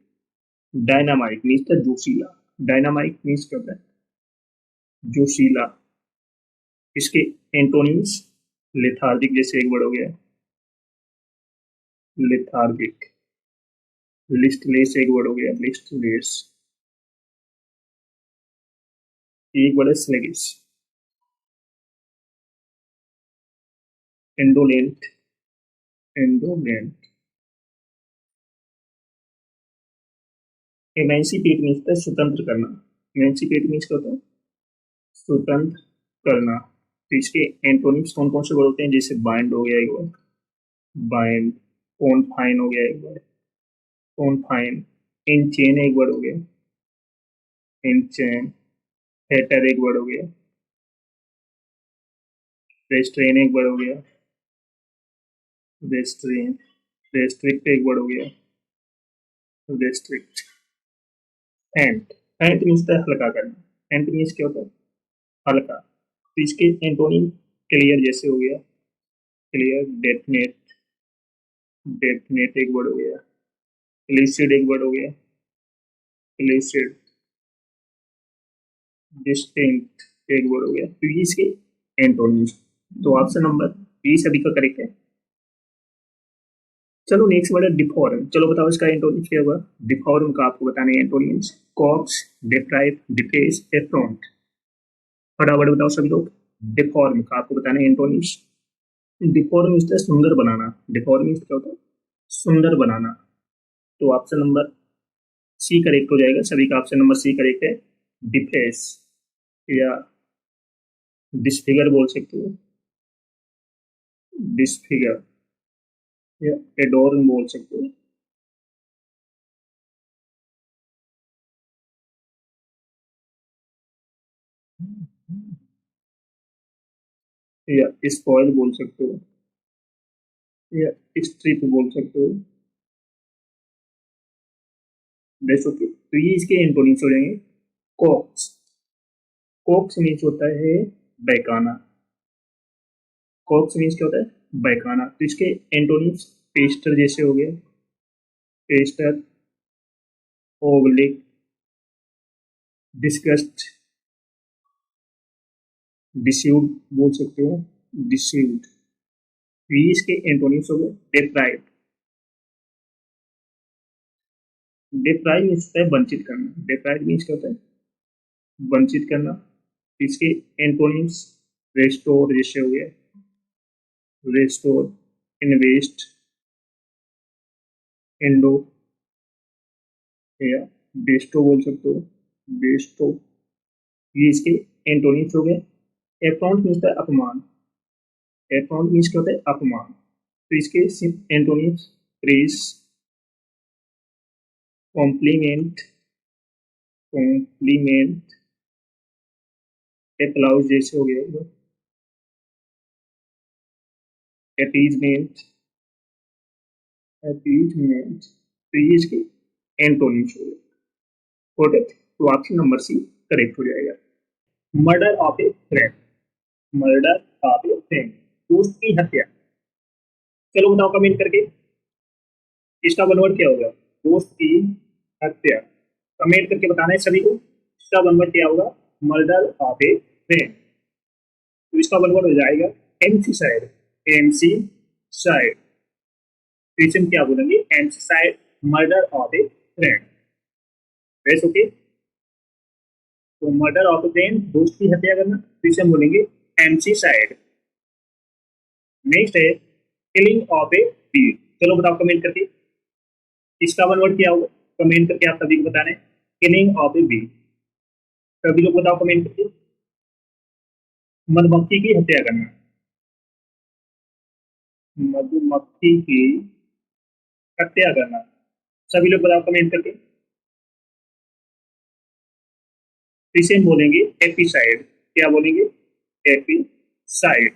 डायनामाइट मीन्स द जोशीला, डायनामाइट मीन्स क्या होता है, जोशीला। इसके एंटोनिम्स, लेथार्जिक जैसे एक वर्ड हो गया, लेथार्जिक, लिस्टलेस एक वर्ड हो गया, लिस्टलेस, एक वर्ड है स्लेगिश, इंडोलेंट, इंडोलेंट। एमेंसिपेट मीन्स होता है स्वतंत्र करना, एमेंसिपेट मीन्स क्या होता है, स्वतंत्र करना। तो इसके एंटोनिम्स कौन कौन से वर्ड होते हैं, जैसे बाइंड हो गया एक वर्ड, बाइंड, कॉन्फाइन हो गया एक वर्ड, कॉन्फाइन, इन चेन एक वर्ड हो गया, इन चेन, हेटर एक वर्ड हो गया, रेस्ट्रेन एक वर्ड हो गया, रेस्ट्रेन, रेस्ट्रिक्ट एक वर्ड हो गया, रेस्ट्रिक्ट, एंट, एंट मीन्स होता है हल्का करना, एंट मीन्स क्या होता है, हल्का। तो इसके एंटोनिम, क्लियर जैसे हो गया, क्लियर, डेफिनेट, डेफिनेट एक वर्ड हो गया, इलिसिड एक वर्ड हो गया, इलिसिड, डिस्टिंक्ट एक वर्ड हो गया। तो ये इसके एंटोनिम्स। तो ऑप्शन नंबर बी सभी का करेक्ट है। चलो नेक्स्ट वर्ड है डिफॉर्म। चलो बताओ इसका एंटोनिम्स क्या होगा। डिफॉर्म का आपको बताने हैं एंटोनिम्स, कॉक्स, डिप्राइव, डिफेस, एफ्रॉन्ट। फटाफट बताओ सभी लोग। डिफॉर्म का आपको बताने हैं एंटोनिम्स। डिफॉर्म मीन्स है सुंदर बनाना, डिफॉर्म मीन्स क्या होता है, सुंदर बनाना। तो ऑप्शन नंबर सी करेक्ट हो जाएगा, सभी का ऑप्शन नंबर सी करेक्ट है, डिफेस या डिसफिगर बोल सकते हो, डिसफिगर या एडोर्न बोल सकते हो। या स्पॉइल बोल सकते हो, या स्ट्रिप बोल सकते हो। That's okay. तो ये इसके एंटोनिम्स हो जाएंगे। कॉक्स, कॉक्स मीन्स होता है बहकाना। कॉक्स मीन्स क्या होता है? बहकाना। तो इसके एंटोनिम्स पेस्टर जैसे हो गए, पेस्टर, ओवलिक, डिस्गस्ट, डिस्यूड बोल सकते हो, डिस्यूड। ये इसके एंटोनिम्स हो गए। डेप्राइव, डेप्राइव मीन्स होता है वंचित करना। डेप्राइव मीन्स क्या होता है? वंचित करना। इसके एंटोनिम्स रेस्टोर जैसे हो गया, रेस्टोर, इन्वेस्ट, एंडो, या बेस्टो बोल सकते हो, बेस्टो। ये इसके एंटोनिम्स हो गए। एफाउंट मीन्स होता है अपमान। एफाउंट मीन्स क्या होता है? अपमान। तो इसके एंटोनिम्स प्रेस, कॉम्प्लीमेंट, कॉम्प्लीमेंट, एप्लाउज जैसे हो गया, एपीजमेंट, एपीजमेंट। तो ये इसके एंटोनिम्स हो गए। प्रोडक्ट, तो ऑप्शन नंबर सी करेक्ट हो जाएगा। Murder of A friend, murder of A friend, दोस्त की हत्या। चलो बताओ कमेंट करके, इसका वन वर्ड क्या होगा? दोस्त की हत्या। कमेंट करके बताना है सभी को, इसका वन वर्ड क्या होगा? Murder of A friend. तो इसका वन वर्ड हो जाएगा एमसी साइड, एमसी साइड। तो इसे हम क्या बोलेंगे? MC side, murder of A friend. वैस ओके। तो मर्डर ऑफ ए फ्रेंड, दोस्त की हत्या करना, तो इसे हम बोलेंगे एमसी साइड। नेक्स्ट है किलिंग ऑफ ए बी। चलो बताओ कमेंट करके, इसका वन वर्ड क्या होगा? कमेंट करके आप सभी को बताना है। किलिंग ऑफ ए बी, सभी लोग बताओ कमेंट करके। मधुमक्खी की हत्या करना, मधुमक्खी की हत्या करना। सभी लोग बताओ कमेंट करके। इसे हम बोलेंगे एपिसाइड। क्या बोलेंगे? एपिसाइड।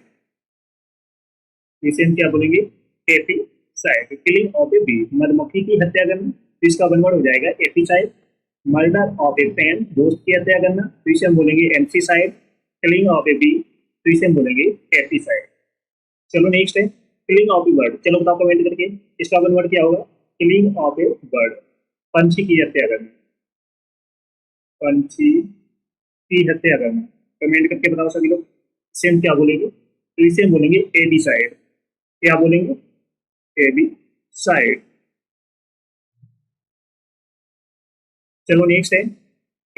इसे हम क्या बोलेंगे? एपिसाइड। किलिंग ऑफ ए बी, मधुमक्खी की हत्या करना, तो इसका वन वर्ड हो जाएगा एपिसाइड। मर्डर ऑफ ए फ्रेंड, दोस्त की हत्या करना, तो इसे हम बोलेंगे एमसीसाइड। किलिंग ऑफ ए बी, तो इसे हम बोलेंगे एपिसाइड। चलो नेक्स्ट है किलिंग ऑफ ए बर्ड। चलो बताओ कमेंट करके, इसका वन वर्ड क्या होगा? किलिंग ऑफ ए बर्ड, पंछी की हत्या करना, पंछी की हत्या करना। कमेंट करके बताओ सभी लोग, इसे हम क्या बोलेंगे? तो इसे हम बोलेंगे एबी साइड। क्या बोलेंगे? Abide. चलो नेक्स्ट है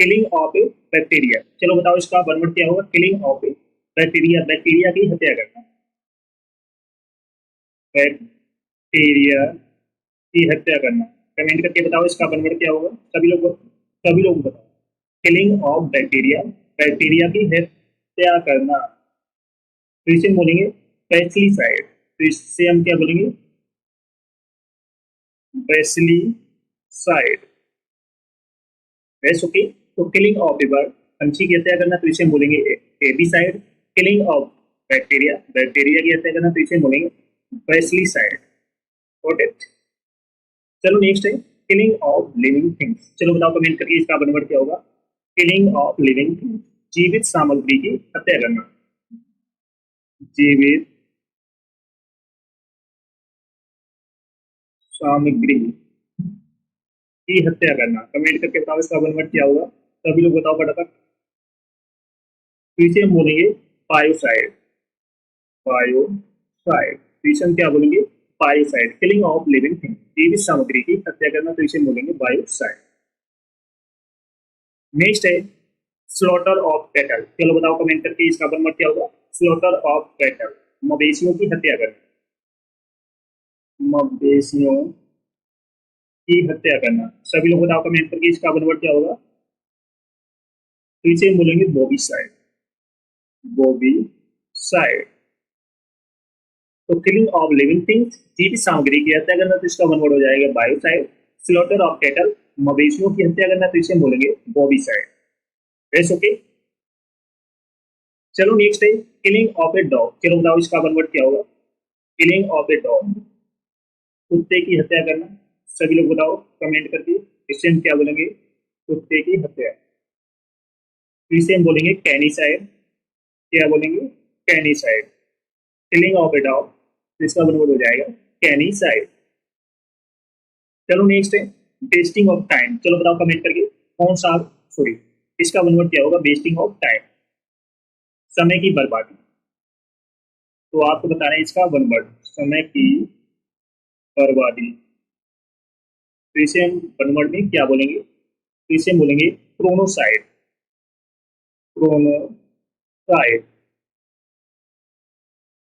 किलिंग ऑफ ए बैक्टीरिया। चलो बताओ इसका वन वर्ड क्या होगा? Killing of a bacteria, bacteria की हत्या करना, बैक्टीरिया की हत्या करना। कमेंट करके बताओ इसका वन वर्ड क्या होगा? सभी लोग बताओ। किलिंग ऑफ बैक्टीरिया, बैक्टीरिया की हत्या करना, तो इसे हम बोलेंगे पेस्टिसाइड। तो इससे हम क्या बोलेंगे? पेस्टिसाइड। ओके। तो किलिंग ऑफ ए बर्ड, पंछी की हत्या करना, तो इसे हम बोलेंगे एबीसाइड। किलिंग ऑफ बैक्टीरिया, बैक्टीरिया की हत्या करना, तो इसे हम बोलेंगे पेस्टिसाइड। Got it. चलो नेक्स्ट है किलिंग ऑफ लिविंग थिंग्स। चलो बताओ कमेंट करके इसका वन वर्ड क्या होगा? किलिंग ऑफ लिविंग थिंग्स, जीवित सामग्री की हत्या करना, जीवित सामग्री की हत्या करना। कमेंट करके बताओ इसका वन वर्ड क्या होगा? सभी लोग बताओ फटाफट। इसे हम बोलेंगे बायोसाइड, बायोसाइड। तो इसे हम क्या बोलेंगे? Biocide. Killing of living thing, जीवित सामग्री की हत्या करना, तो इसे बोलेंगे बायोसाइड। नेक्स्ट है स्लॉटर ऑफ कैटल। चलो बताओ कमेंट करके इसका वन वर्ड क्या होगा? स्लॉटर ऑफ कैटल, मवेशियों की हत्या करना, मवेशियों की हत्या करना। सभी लोग बताओ कमेंट करके इसका वन वर्ड क्या होगा? तो इसे हम बोलेंगे बॉबीसाइड, बॉबीसाइड। तो किलिंग ऑफ लिविंग थिंग्स, जीवित सामग्री की हत्या करना, तो इसका वन वर्ड हो जाएगा बायोसाइड। स्लॉटर ऑफ कैटल, मवेशियों की हत्या करना, तो इसे हम बोलेंगे बॉबीसाइड। ओके। चलो नेक्स्ट है किलिंग ऑफ ए डॉग। चलो बताओ इसका वन वर्ड क्या होगा। किलिंग ऑफ ए डॉग, कुत्ते की हत्या करना। सभी लोग बताओ कमेंट करके इससे हम क्या बोलेंगे, कुत्ते की हत्या। तो इसे हम बोलेंगे कैनिसाइड। क्या बोलेंगे, कैनिसाइड। किलिंग ऑफ ए डॉग, तो इसका वन वर्ड हो जाएगा कैनिसाइड। चलो नेक्स्ट है वेस्टिंग ऑफ टाइम। चलो बताओ कमेंट करके कौन सा, सॉरी इसका वन वर्ड क्या होगा, वेस्टिंग ऑफ टाइम, समय की बर्बादी। तो आपको बताना है इसका वन वर्ड, समय की बर्बादी। तो इसे हम वन वर्ड में क्या बोलेंगे, तो इसे हम बोलेंगे क्रोनोसाइड। क्रोनोसाइड,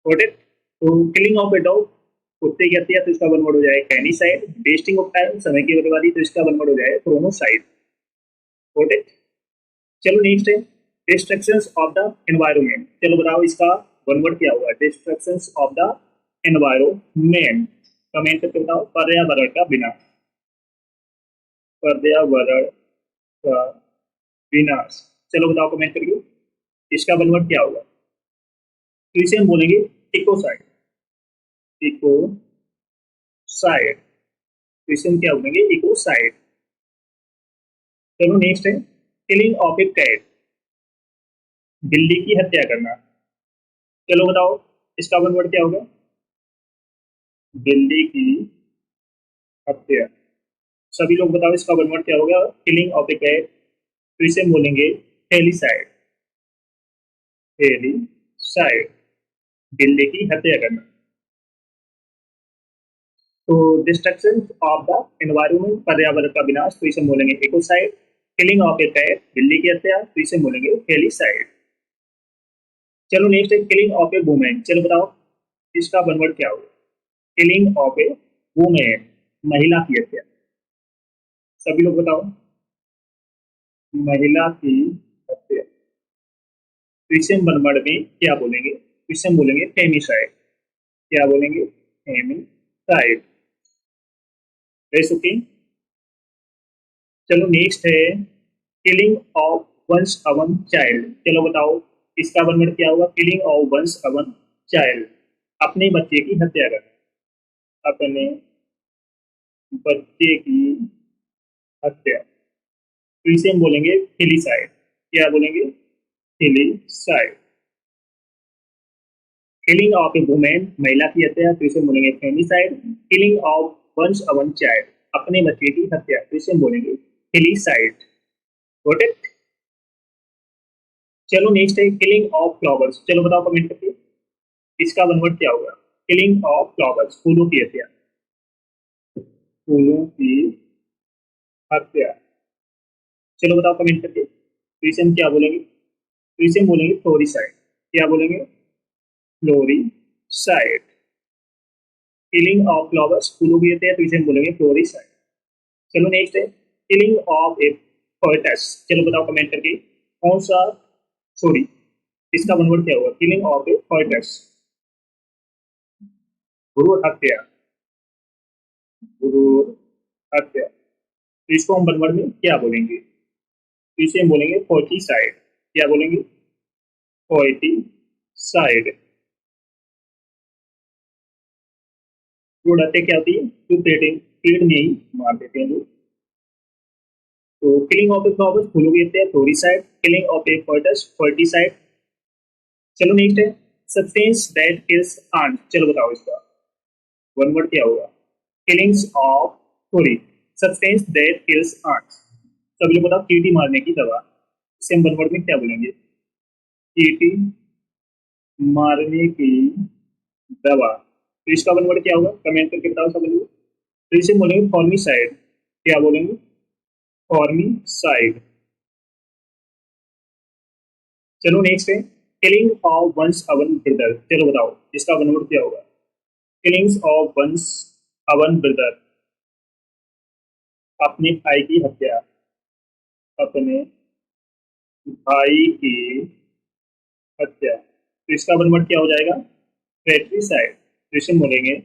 गॉट इट। तो किलिंग ऑफ ए डॉग, कुत्ते की हत्या, तो इसका वन वर्ड हो जाएगा कैनिसाइड। वेस्टिंग ऑफ टाइम, समय की बर्बादी, तो इसका वन वर्ड हो जाएगा क्रोनोसाइड, गॉट इट। चलो नेक्स्ट है डिस्ट्रक्शंस ऑफ द एनवायरनमेंट। चलो बताओ इसका वन वर्ड क्या होगा, destructions of the environment. Comment करके बताओ, पर्यावरण का विनाश। पर्यावरण का विनाश। चलो बताओ कमेंट करके इसका वन वर्ड क्या होगा। तो इसे हम बोलेंगे इकोसाइड। इकोसाइड, तो इसे हम क्या बोलेंगे, इकोसाइड। चलो नेक्स्ट है किलिंग ऑफ ए कैट। बिल्ली की हत्या करना। चलो बताओ इसका वन वर्ड क्या होगा, बिल्ली की हत्या। सभी लोग बताओ इसका वन वर्ड क्या होगा, किलिंग ऑफ ए कैट। तो इसे हम बोलेंगे हेलिसाइड। हेलिसाइड, बिल्ली की हत्या करना। तो डिस्ट्रक्शन ऑफ द एनवायरमेंट, पर्यावरण का विनाश, तो इसे हम बोलेंगे ecocide. Killing of a cat, बिल्ली की हत्या, तो इसे हम बोलेंगे हेलिसाइड। चलो नेक्स्ट है किलिंग ऑफ ए वुमेन। चलो बताओ इसका वन वर्ड क्या होगा, किलिंग ऑफ ए वुमेन, महिला की हत्या। सभी लोग बताओ, महिला की हत्या। तो इसे हम वन वर्ड में क्या बोलेंगे, तो इसे हम बोलेंगे फेमिसाइड। क्या बोलेंगे, फेमिसाइड। Very okay. चलो नेक्स्ट है killing of one's own child. चलो बताओ इसका वन वर्ड क्या होगा, killing of one's own child, अपने बच्चे की हत्या करना। अपने बच्चे की हत्या, तो इसे हम बोलेंगे फिलिसाइड। क्या बोलेंगे, filicide. Killing of a women, महिला की हत्या, तो इसे हम बोलेंगे femicide. Killing of one's own child, अपने बच्चे की हत्या, तो इसे हम बोलेंगे फिलिसाइड, गॉट इट। चलो नेक्स्ट है किलिंग ऑफ फ्लावर्स। चलो बताओ कमेंट करके इसका वन वर्ड क्या होगा, किलिंग ऑफ फ्लावर्स, फूलों की हत्या। फूलों की हत्या। चलो बताओ कमेंट करके, तो इसे हम क्या बोलेंगे, तो इसे हम बोलेंगे फ्लोरिसाइड। क्या बोलेंगे, फ्लोरिसाइड। किलिंग ऑफ फ्लावर्स, फूलों की हत्या, तो इसे हम बोलेंगे फ्लोरिसाइड। चलो नेक्स्ट है किलिंग ऑफ ए पोएटस। चलो बताओ कमेंट करके कौन सा, सॉरी इसका वन वर्ड क्या होगा, किलिंग ऑफ ए पोएटस, भ्रूण हत्या। भ्रूण हत्या, तो इसको हम वन वर्ड में क्या बोलेंगे, तो इसे हम बोलेंगे पोएटिसाइड। क्या बोलेंगे, पोएटिसाइड। भ्रूण हत्या क्या होती है, तो पेड़ में ही मार देते हैं लोग। तो किलिंग ऑफ ए फ्लावर्स, फूलों की हत्या, floricide. Killing of a poets, poeticide. चलो नेक्स्ट है सब्सटेंस दैट किल्स आंट। चलो बताओ इसका वन वर्ड क्या होगा, killings of, sorry substance that kills ant. सभी लोग बताओ कीटी मारने की दवा, इसे हम वन वर्ड में क्या बोलेंगे, कीटी मारने की दवा। तो इसका वन वर्ड क्या होगा, कमेंट करके बताओ सब लोग। तो इसे बोलेंगे फॉर्मिसाइड। क्या बोलेंगे, फॉर्मिसाइड। चलो नेक्स्ट है killing of one's own brother. चलो बताओ इसका वन वर्ड क्या होगा, killings of one's own brother, अपने भाई की हत्या। अपने भाई की हत्या, तो इसका वन वर्ड क्या हो जाएगा, फ्रेट्रीसाइड। तो इसे हम बोलेंगे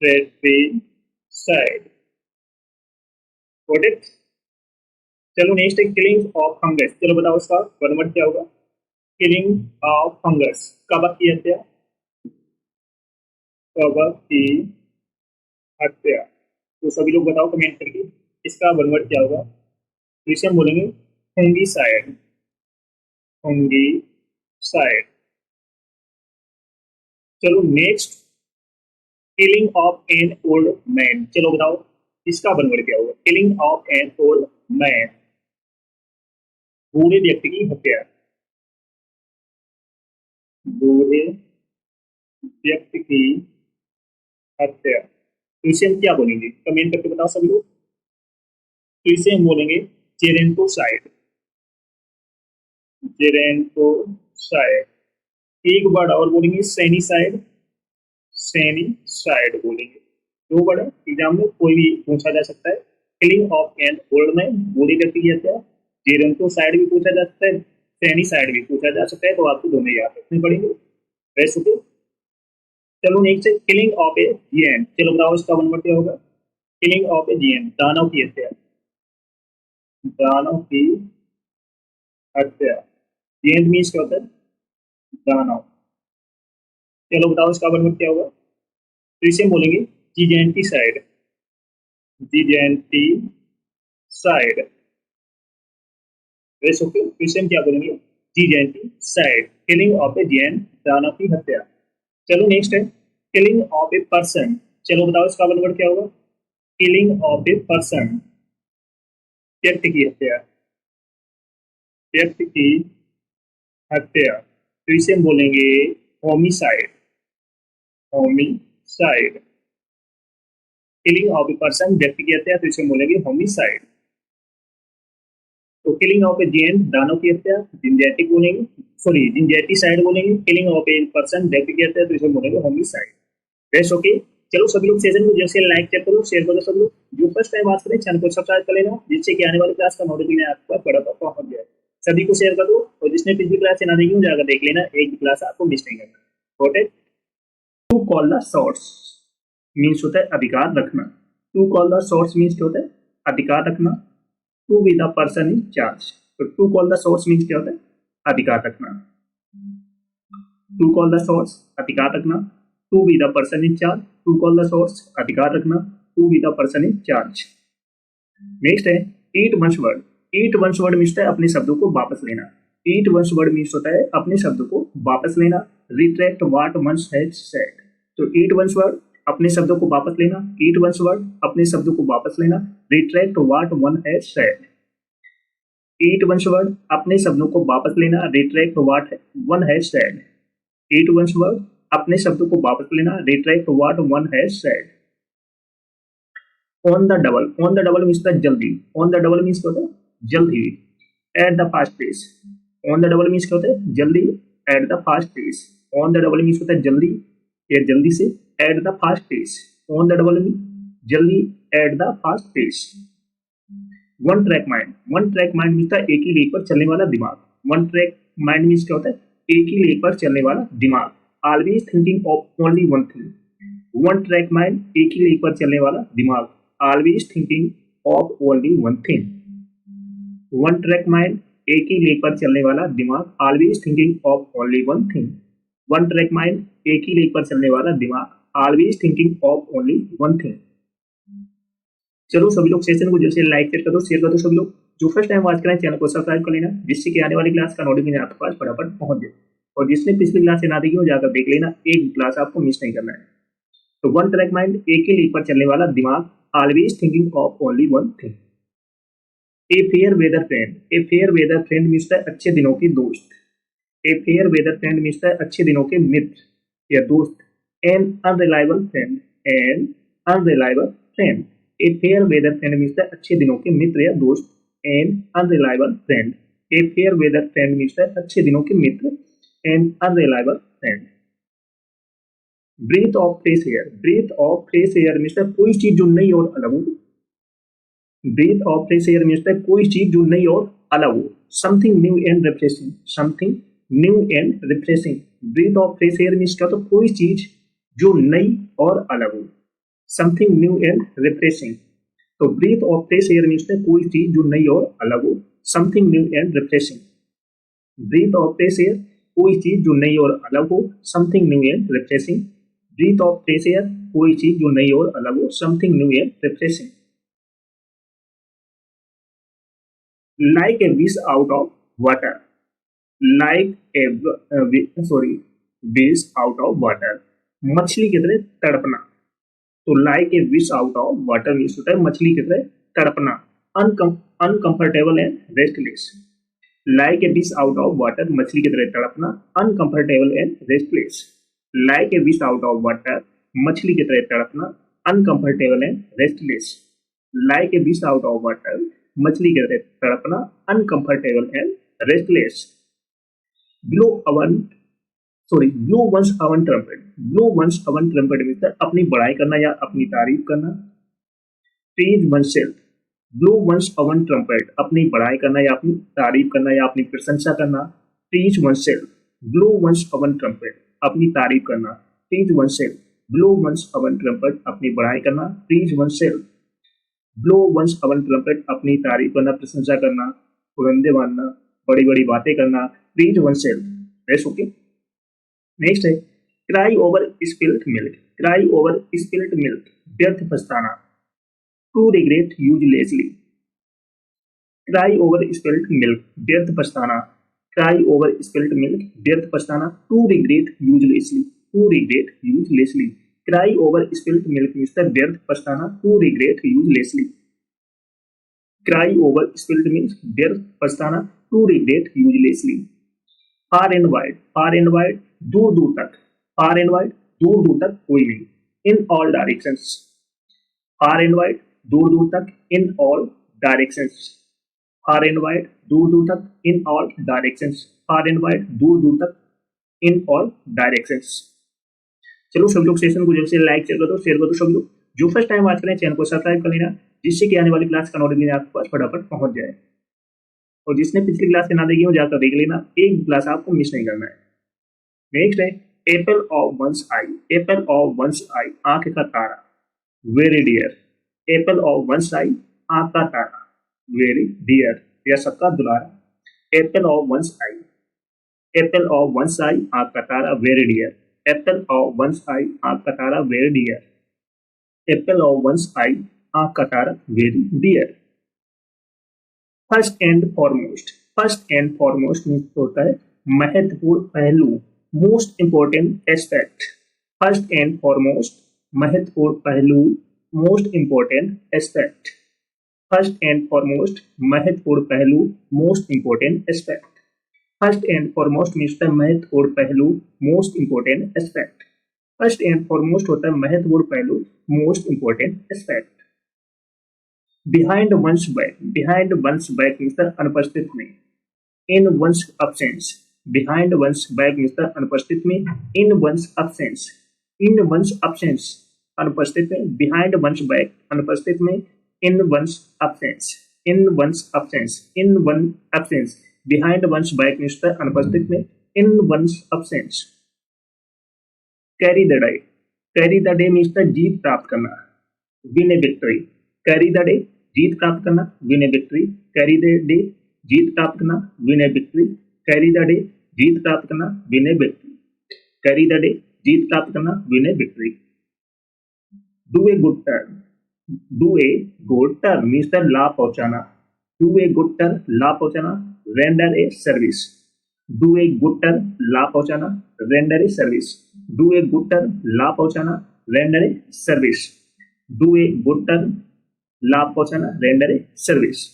फ्रेट्रीसाइड, गॉट इट। चलो नेक्स्ट है किलिंग ऑफ फंगस। चलो बताओ इसका वन वर्ड क्या होगा, किलिंग ऑफ फंगस, कवक की हत्या, कवक की हत्या। तो सभी लोग बताओ कमेंट करके इसका वन वर्ड क्या होगा। तो इसे हम बोलेंगे फंगीसाइड, फंगीसाइड। चलो next, killing of an old man. चलो बताओ इसका वन वर्ड क्या होगा। Killing of an old man, बूढ़े व्यक्ति की हत्या, बूढ़े व्यक्ति की हत्या। तो इसे हम क्या बोलेंगे, कमेंट करके बताओ सभी लोग। तो इसे हम बोलेंगे जेरेंटोसाइड, जेरेंटोसाइड। एक वर्ड और बोलेंगे सैनिसाइड, सैनिसाइड बोलेंगे। दो वर्ड एग्जाम में कोई भी पूछा जा सकता है। Killing of an old man, बूढ़े व्यक्ति की हत्या, जेरेंटोसाइड भी पूछा जा सकता है, सैनिसाइड भी पूछा जा सकता है। तो आपको दोनों याद रखने पड़ेंगे। वैसे चलो नेक्स्ट है किलिंग ऑफ ए जिएंट। चलो बताओ इसका वन वर्ड क्या होगा। किलिंग ऑफ ए जिएंट, दानव की हत्या, दानव की हत्या। जिएंट मीन्स क्या होता है, दानव। चलो बताओ इसका वन वर्ड क्या होगा। तो इसे बोलेंगे जिजेंटीसाइड, जिजेंटीसाइड। वैसे तो इसे हम क्या बोलेंगे, जिजेंटीसाइड, किलिंग ऑफ ए जिएंट, दानव की हत्या। चलो नेक्स्ट है किलिंग ऑफ ए पर्सन। चलो बताओ इसका वन वर्ड क्या होगा। किलिंग ऑफ ए पर्सन, व्यक्ति की हत्या, व्यक्ति की हत्या। तो इसे हम बोलेंगे homicide, homicide. Killing of a person, व्यक्ति की हत्या, तो इसे हम बोलेंगे होमिसाइड। तो किलिंग ऑफ ए जेंट, दानव की हत्या, जिंजैटिक बोलेंगे, सॉरी जिंजैटिसाइड बोलेंगे। किलिंग ऑफ ए पर्सन, व्यक्ति की हत्या, तो इसे बोलेंगे होमिसाइड। Best okay. चलो सभी लोग सेशन को जैसे लाइक चेक करो, शेयर करो। सब लोग जो फर्स्ट टाइम बात करें चैनल को सब्सक्राइब कर लेना, जिससे कि आने वाली क्लास का नोटिफिकेशन आपको फटाफट पहुंच जाए। सभी को शेयर कर दो, और जिसने पिछली क्लास से ना देखी हो जाकर देख लेना, एक भी क्लास आपको मिस नहीं करना। Okay. To call the shots means होता है अधिकार रखना। To call the shots means क्या होता है, अधिकार रखना। To be the person in charge, तो to call the shots means क्या होता है, अधिकार रखना। टू कॉल द शॉट्स, अधिकार रखना। To be the person in charge, to call the shots, अधिकार रखना। To be the person in charge. Next है eat one's word. Eat one's word means है अपने शब्दों को वापस लेना। ईट वंस वर्ड मीन्स होता है अपने शब्दों को वापस लेना। Retract what one's has said, तो ईट वंस वर्ड अपने शब्दों को वापस लेना। ईट वंस वर्ड अपने शब्दों को वापस लेना। Retract what one has said. Eat one's word अपने शब्दों को वापस लेना। Retract what one has said. Eat one's word अपने शब्दों को वापस लेना। Retract what one has said. On the double, on the double means जल्दी। ऑन द डबल मीन्स क्या होता है, जल्दी। At the fast pace, on the double means क्या होता है, जल्दी। At the fast pace, on the double means होता है जल्दी या जल्दी से। At the fast pace, on the double means जल्दी, at the fast pace. One track mind, one track mind means एक ही लेक पर चलने वाला दिमाग। वन ट्रैक माइंड मीन्स क्या होता है, एक ही लेक पर चलने वाला दिमाग। Always thinking of only one thing. One track mind, एक ही लेक पर चलने वाला दिमाग। Always thinking of only one thing. One track mind, एक ही लेक पर चलने वाला दिमाग। Always thinking of only one thing. One track mind, एक ही लेक पर चलने वाला दिमाग। Always thinking of only one thing. चलो सभी लोग सेशन को जैसे लाइक कर दो, शेयर कर दो। सभी लोग जो फर्स्ट टाइम वॉच करें चैनल को सब्सक्राइब कर लेना, जिससे कि आने वाली क्लास का नोटिफिकेशन आपके पास फटाफट पहुंच जाए। और जिसने पिछली क्लास से ना देखी हो जाकर देख लेना, एक क्लास आपको मिस नहीं करना है। तो वन ट्रैक माइंड, एक ही लेक पर चलने वाला दिमाग। Always thinking of only one thing. A fair weather friend, a fair weather friend means अच्छे दिनों के दोस्त। A fair weather friend means अच्छे दिनों के मित्र या दोस्त। An unreliable friend, an unreliable friend. A fair weather friend means अच्छे दिनों के मित्र या दोस्त। An unreliable friend. A fair weather friend means अच्छे दिनों के मित्र। An unreliable friend. Breath of fresh air, breathe of fresh air means कोई चीज जो नई और अलग हो। Breath of fresh air means कोई चीज जो नई और अलग हो। Something new and refreshing, something new and refreshing. Breath of fresh air means क्या, तो कोई चीज जो नई और अलग हो। Something new and refreshing. तो breath of fresh air means कोई चीज जो नई और अलग हो। Something new and refreshing. Breath of fresh air कोई चीज जो नई और अलग हो, something new and refreshing. Breath of fresh air, कोई चीज जो नई और अलग हो, something new and refreshing. Like a fish out of water, like a sorry fish out of water, मछली की तरह तड़पना। तो like a fish out of water means होता है मछली की तरह तड़पना, uncomfortable and restless. Like a fish out of water, मछली की तरह तड़पना, uncomfortable and restless. Like a fish out of water, मछली की तरह तड़पना, uncomfortable and restless. Like a fish out of water, मछली की तरह तड़पना, uncomfortable and restless. Blow own blow one's own trumpet, blow one's own trumpet means अपनी बड़ाई करना या अपनी तारीफ करना। Praise oneself, blow one's own trumpet, अपनी बड़ाई करना या अपनी तारीफ करना या अपनी प्रशंसा करना। Praise oneself, blow one's own trumpet, अपनी तारीफ करना। Praise oneself, blow one's own trumpet, अपनी बड़ाई करना। Praise oneself, blow one's own trumpet, अपनी तारीफ करना, प्रशंसा करना, बुलंदे बांधना, बड़ी बड़ी बातें करना। Praise oneself, that's okay. Next है cry over spilled milk, cry over spilled milk, व्यर्थ पछताना। To regret uselessly, cry over spilled milk, व्यर्थ पछताना। क्राई ओवर स्पिल्ड मिल्क, व्यर्थ पछताना। To regret uselessly, to regret uselessly. Cry over spilled milk means व्यर्थ पछताना, to regret uselessly. Cry over spilled means व्यर्थ पछताना, to regret uselessly. Far and wide, far and wide, दूर दूर तक। फार and wide, दूर दूर तक, कोई नहीं। In all directions, far and wide, दूर दूर तक, in all directions. Far and wide, दूर दूर तक, in all directions. Far and wide, दूर दूर तक, इन ऑल डायरेक्शंस। चलो सभी लोग सेशन को जल्द से लाइक शेयर कर दो, शेयर कर दो सभी लोग। जो फर्स्ट टाइम वॉच करें चैनल को सब्सक्राइब कर लेना, जिससे कि आने वाली क्लास का नोटिफिकेशन आपके पास फटाफट पहुंच जाए। और जिसने पिछली क्लास के ना देखी हो जाकर देख लेना, एक क्लास आपको मिस नहीं करना है। नेक्स्ट है apple of one's eye, apple of one's eye, आंख का तारा। Very dear, apple of one's eye, आंख का तारा। वेरी डियर, यह सबका दुलारा। Apple of one's eye, apple of one's eye, आंख का तारा। Very dear, apple of one's eye, आंख का तारा। Very dear, apple of one's eye, आंख का तारा। Very dear. First and foremost, first and foremost means होता है महत्वपूर्ण पहलू, most important aspect. First and foremost, महत्वपूर्ण पहलू, most important aspect. First and foremost, महत्वपूर्ण पहलू, most important aspect. First and foremost means होता है महत्वपूर्ण पहलू, most important aspect. First and foremost होता है महत्वपूर्ण पहलू, most important aspect. Behind one's back, behind one's back means अनुपस्थित में। In one's absence, behind one's back means अनुपस्थित में। In one's absence, in one's absence, अनुपस्थित में। बिहाइंड वंस बैक, अनुपस्थित में। In one's absence, in one's absence, in one absence. Behind one's back means अनुपस्थित में। In one's absence. Carry the day, carry the day means जीत प्राप्त करना, win a victory. Carry the day, जीत प्राप्त करना, win a victory. Carry the day, जीत प्राप्त करना, win a victory. Carry the day, जीत प्राप्त करना, win a victory. Carry the day, जीत प्राप्त करना, win a victory. Do a good turn, do a good turn means लाभ पहुंचाना। डू ए गुड टर्न, लाभ पहुंचाना। Render a service, do a good turn, लाभ पहुंचाना। Render a service, do a good turn, लाभ पहुंचाना। Render a service, do a good turn, लाभ पहुंचाना। Render a service.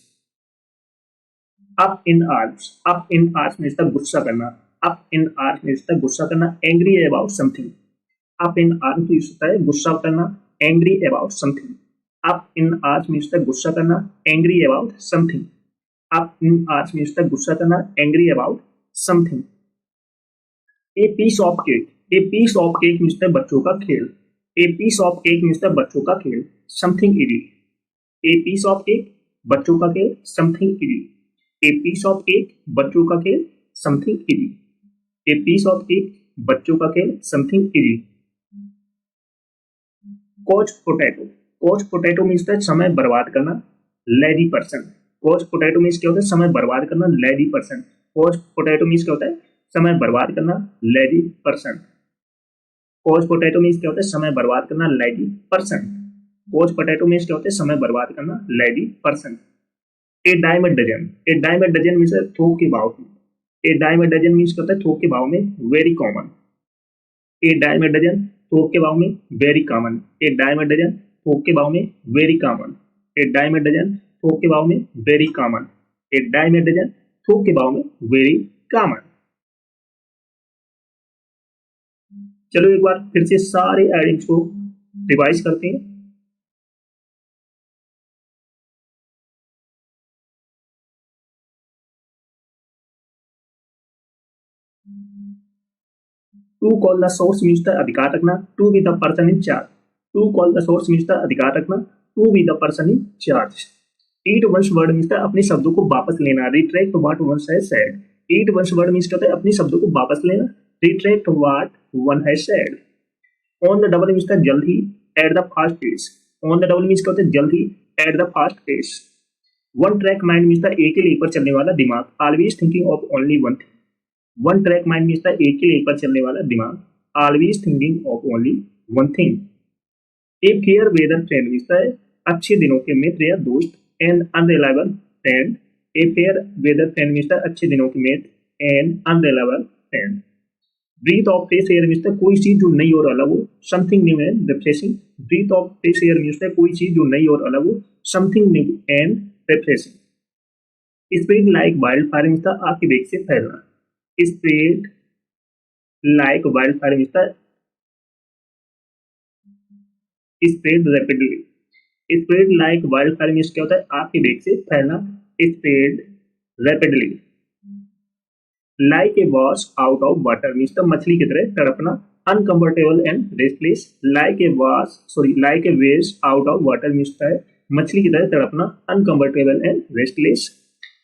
Up in arms, up in arms means गुस्सा करना। Up in arms means गुस्सा करना, angry about something. Up in arms means होता है गुस्सा करना, angry about something. Up in arms means गुस्सा करना, angry about something. Up in arms means गुस्सा करना, angry about something. A piece of cake, a piece of cake means बच्चों का खेल। A piece of cake means बच्चों का खेल, something easy. A piece of cake, बच्चों का खेल, something easy. A piece of cake, बच्चों का खेल, something easy. A piece of cake, बच्चों का खेल, something easy. Couch potato, couch potato means समय बर्बाद करना, lady person. Couch potato means क्या होता है, समय बर्बाद करना, lady person. Couch potato means क्या होता है, समय बर्बाद करना, lazy person. Couch potato means क्या होता है, समय बर्बाद करना, lazy person. Couch potato means क्या होता है, समय बर्बाद करना, lazy person. A dime a dozen, a dime a dozen means थोक के भाव। A dime a dozen means क्या होता है, थोक के भाव में, very common. A dime a dozen थोक के भाव में, very common. A dime a dozen थोक के भाव में, very common. A dime a dozen थोक के भाव में, very common. A dime a dozen थोक के भाव में, वेरी कॉमन। चलो एक बार फिर से सारे एडिंग्स को रिवाइज करते हैं। To call the source means the अधिकार रखना, to be the person in charge. To call the source means the अधिकार रखना, to be the person in charge. Eat one's word means अपने शब्दों को वापस लेना, retract what one's has said. Eat one's word means कहते हैं अपने शब्दों को वापस लेना, retract what one has said. On the double means जल्द ही, at the fast pace. On the double means कहते हैं जल्द ही, at the fast pace. One track mind means एक ही लेग पर चलने वाला दिमाग, always thinking of only one thing. One track mind means एक ही लेग पर चलने वाला दिमाग, always thinking of only one thing. A fair weather friend means अच्छे दिनों के मित्र या दोस्त, and unreliable friend. A fair weather friend means अच्छे दिनों के मित्र, and unreliable friend. Breath of fresh air means कोई चीज जो नई और अलग हो, something new and refreshing. Breath of fresh air means कोई चीज जो नई और अलग हो, something new and refreshing. Spread like wildfire means आग के वेग से फैलना। Spread like wildfire means spread rapidly. Spread like wildfire means क्या होता है, आग के वेग से फैलना, spread rapidly. Like A wash out of water means मछली की तरह तड़पना, uncomfortable and restless. Like a fish out of water means मछली की तरह तड़पना, uncomfortable and restless.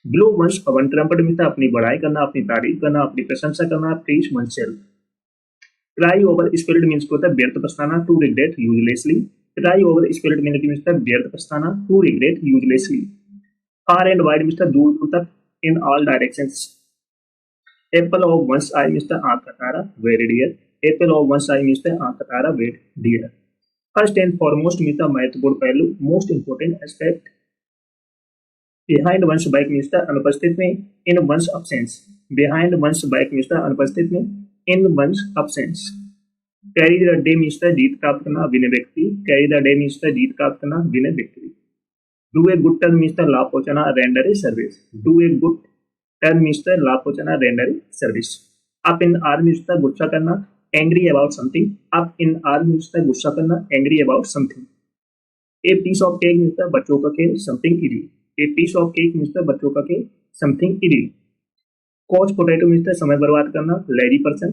Blow one's own trumpet means अपनी बड़ाई करना, अपनी तारीफ करना, अपनी प्रशंसा करना, praise oneself. Cry over spilt means होता है व्यर्थ पछताना, to regret uselessly. Cry over spilt means व्यर्थ पछताना, to regret uselessly. Far and wide means दूर दूर तक, in all directions. Apple of one's eye means आंख का तारा, very dear. Apple of one's eye means आंख का तारा, very dear. First and foremost means महत्वपूर्ण पहलू, most important aspect. Behind one's back means अनुपस्थित में, in one's absence. Behind one's back means अनुपस्थित में, in one's absence. Carry the day means जीत प्राप्त करना, win victory. Carry the day means जीत प्राप्त करना, win victory. Do a good turn means लाभ पहुंचाना, render a service. Do a good turn means लाभ पहुंचाना, render a service. Up in आर मीन्स गुस्सा करना, angry about something. Up in आर मीन्स गुस्सा करना, angry about something. A piece of cake means बच्चों का खेल, something easy. A piece of cake means बच्चों का खेल, something easy. Couch potato means समय बर्बाद करना, lazy person.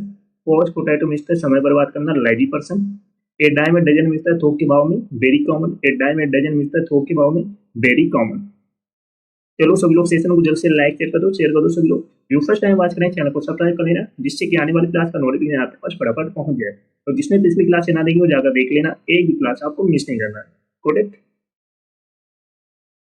Couch potato means समय बर्बाद करना, lazy person. A dime a dozen means थोक के भाव में, very common. A dime a dozen means थोक के भाव में, वेरी कॉमन। चलो सभी लोग सेशन को जल्द से लाइक शेयर कर दो सभी लोग। जो फर्स्ट टाइम वॉच करें चैनल को सब्सक्राइब कर लेना, जिससे कि आने वाली क्लास का नोटिफिकेशन आपके पास फटाफट पहुंच जाए। तो जिसने पिछली क्लास से ना देखी वो जाकर देख लेना, एक भी क्लास आपको मिस नहीं करना है। करेक्ट।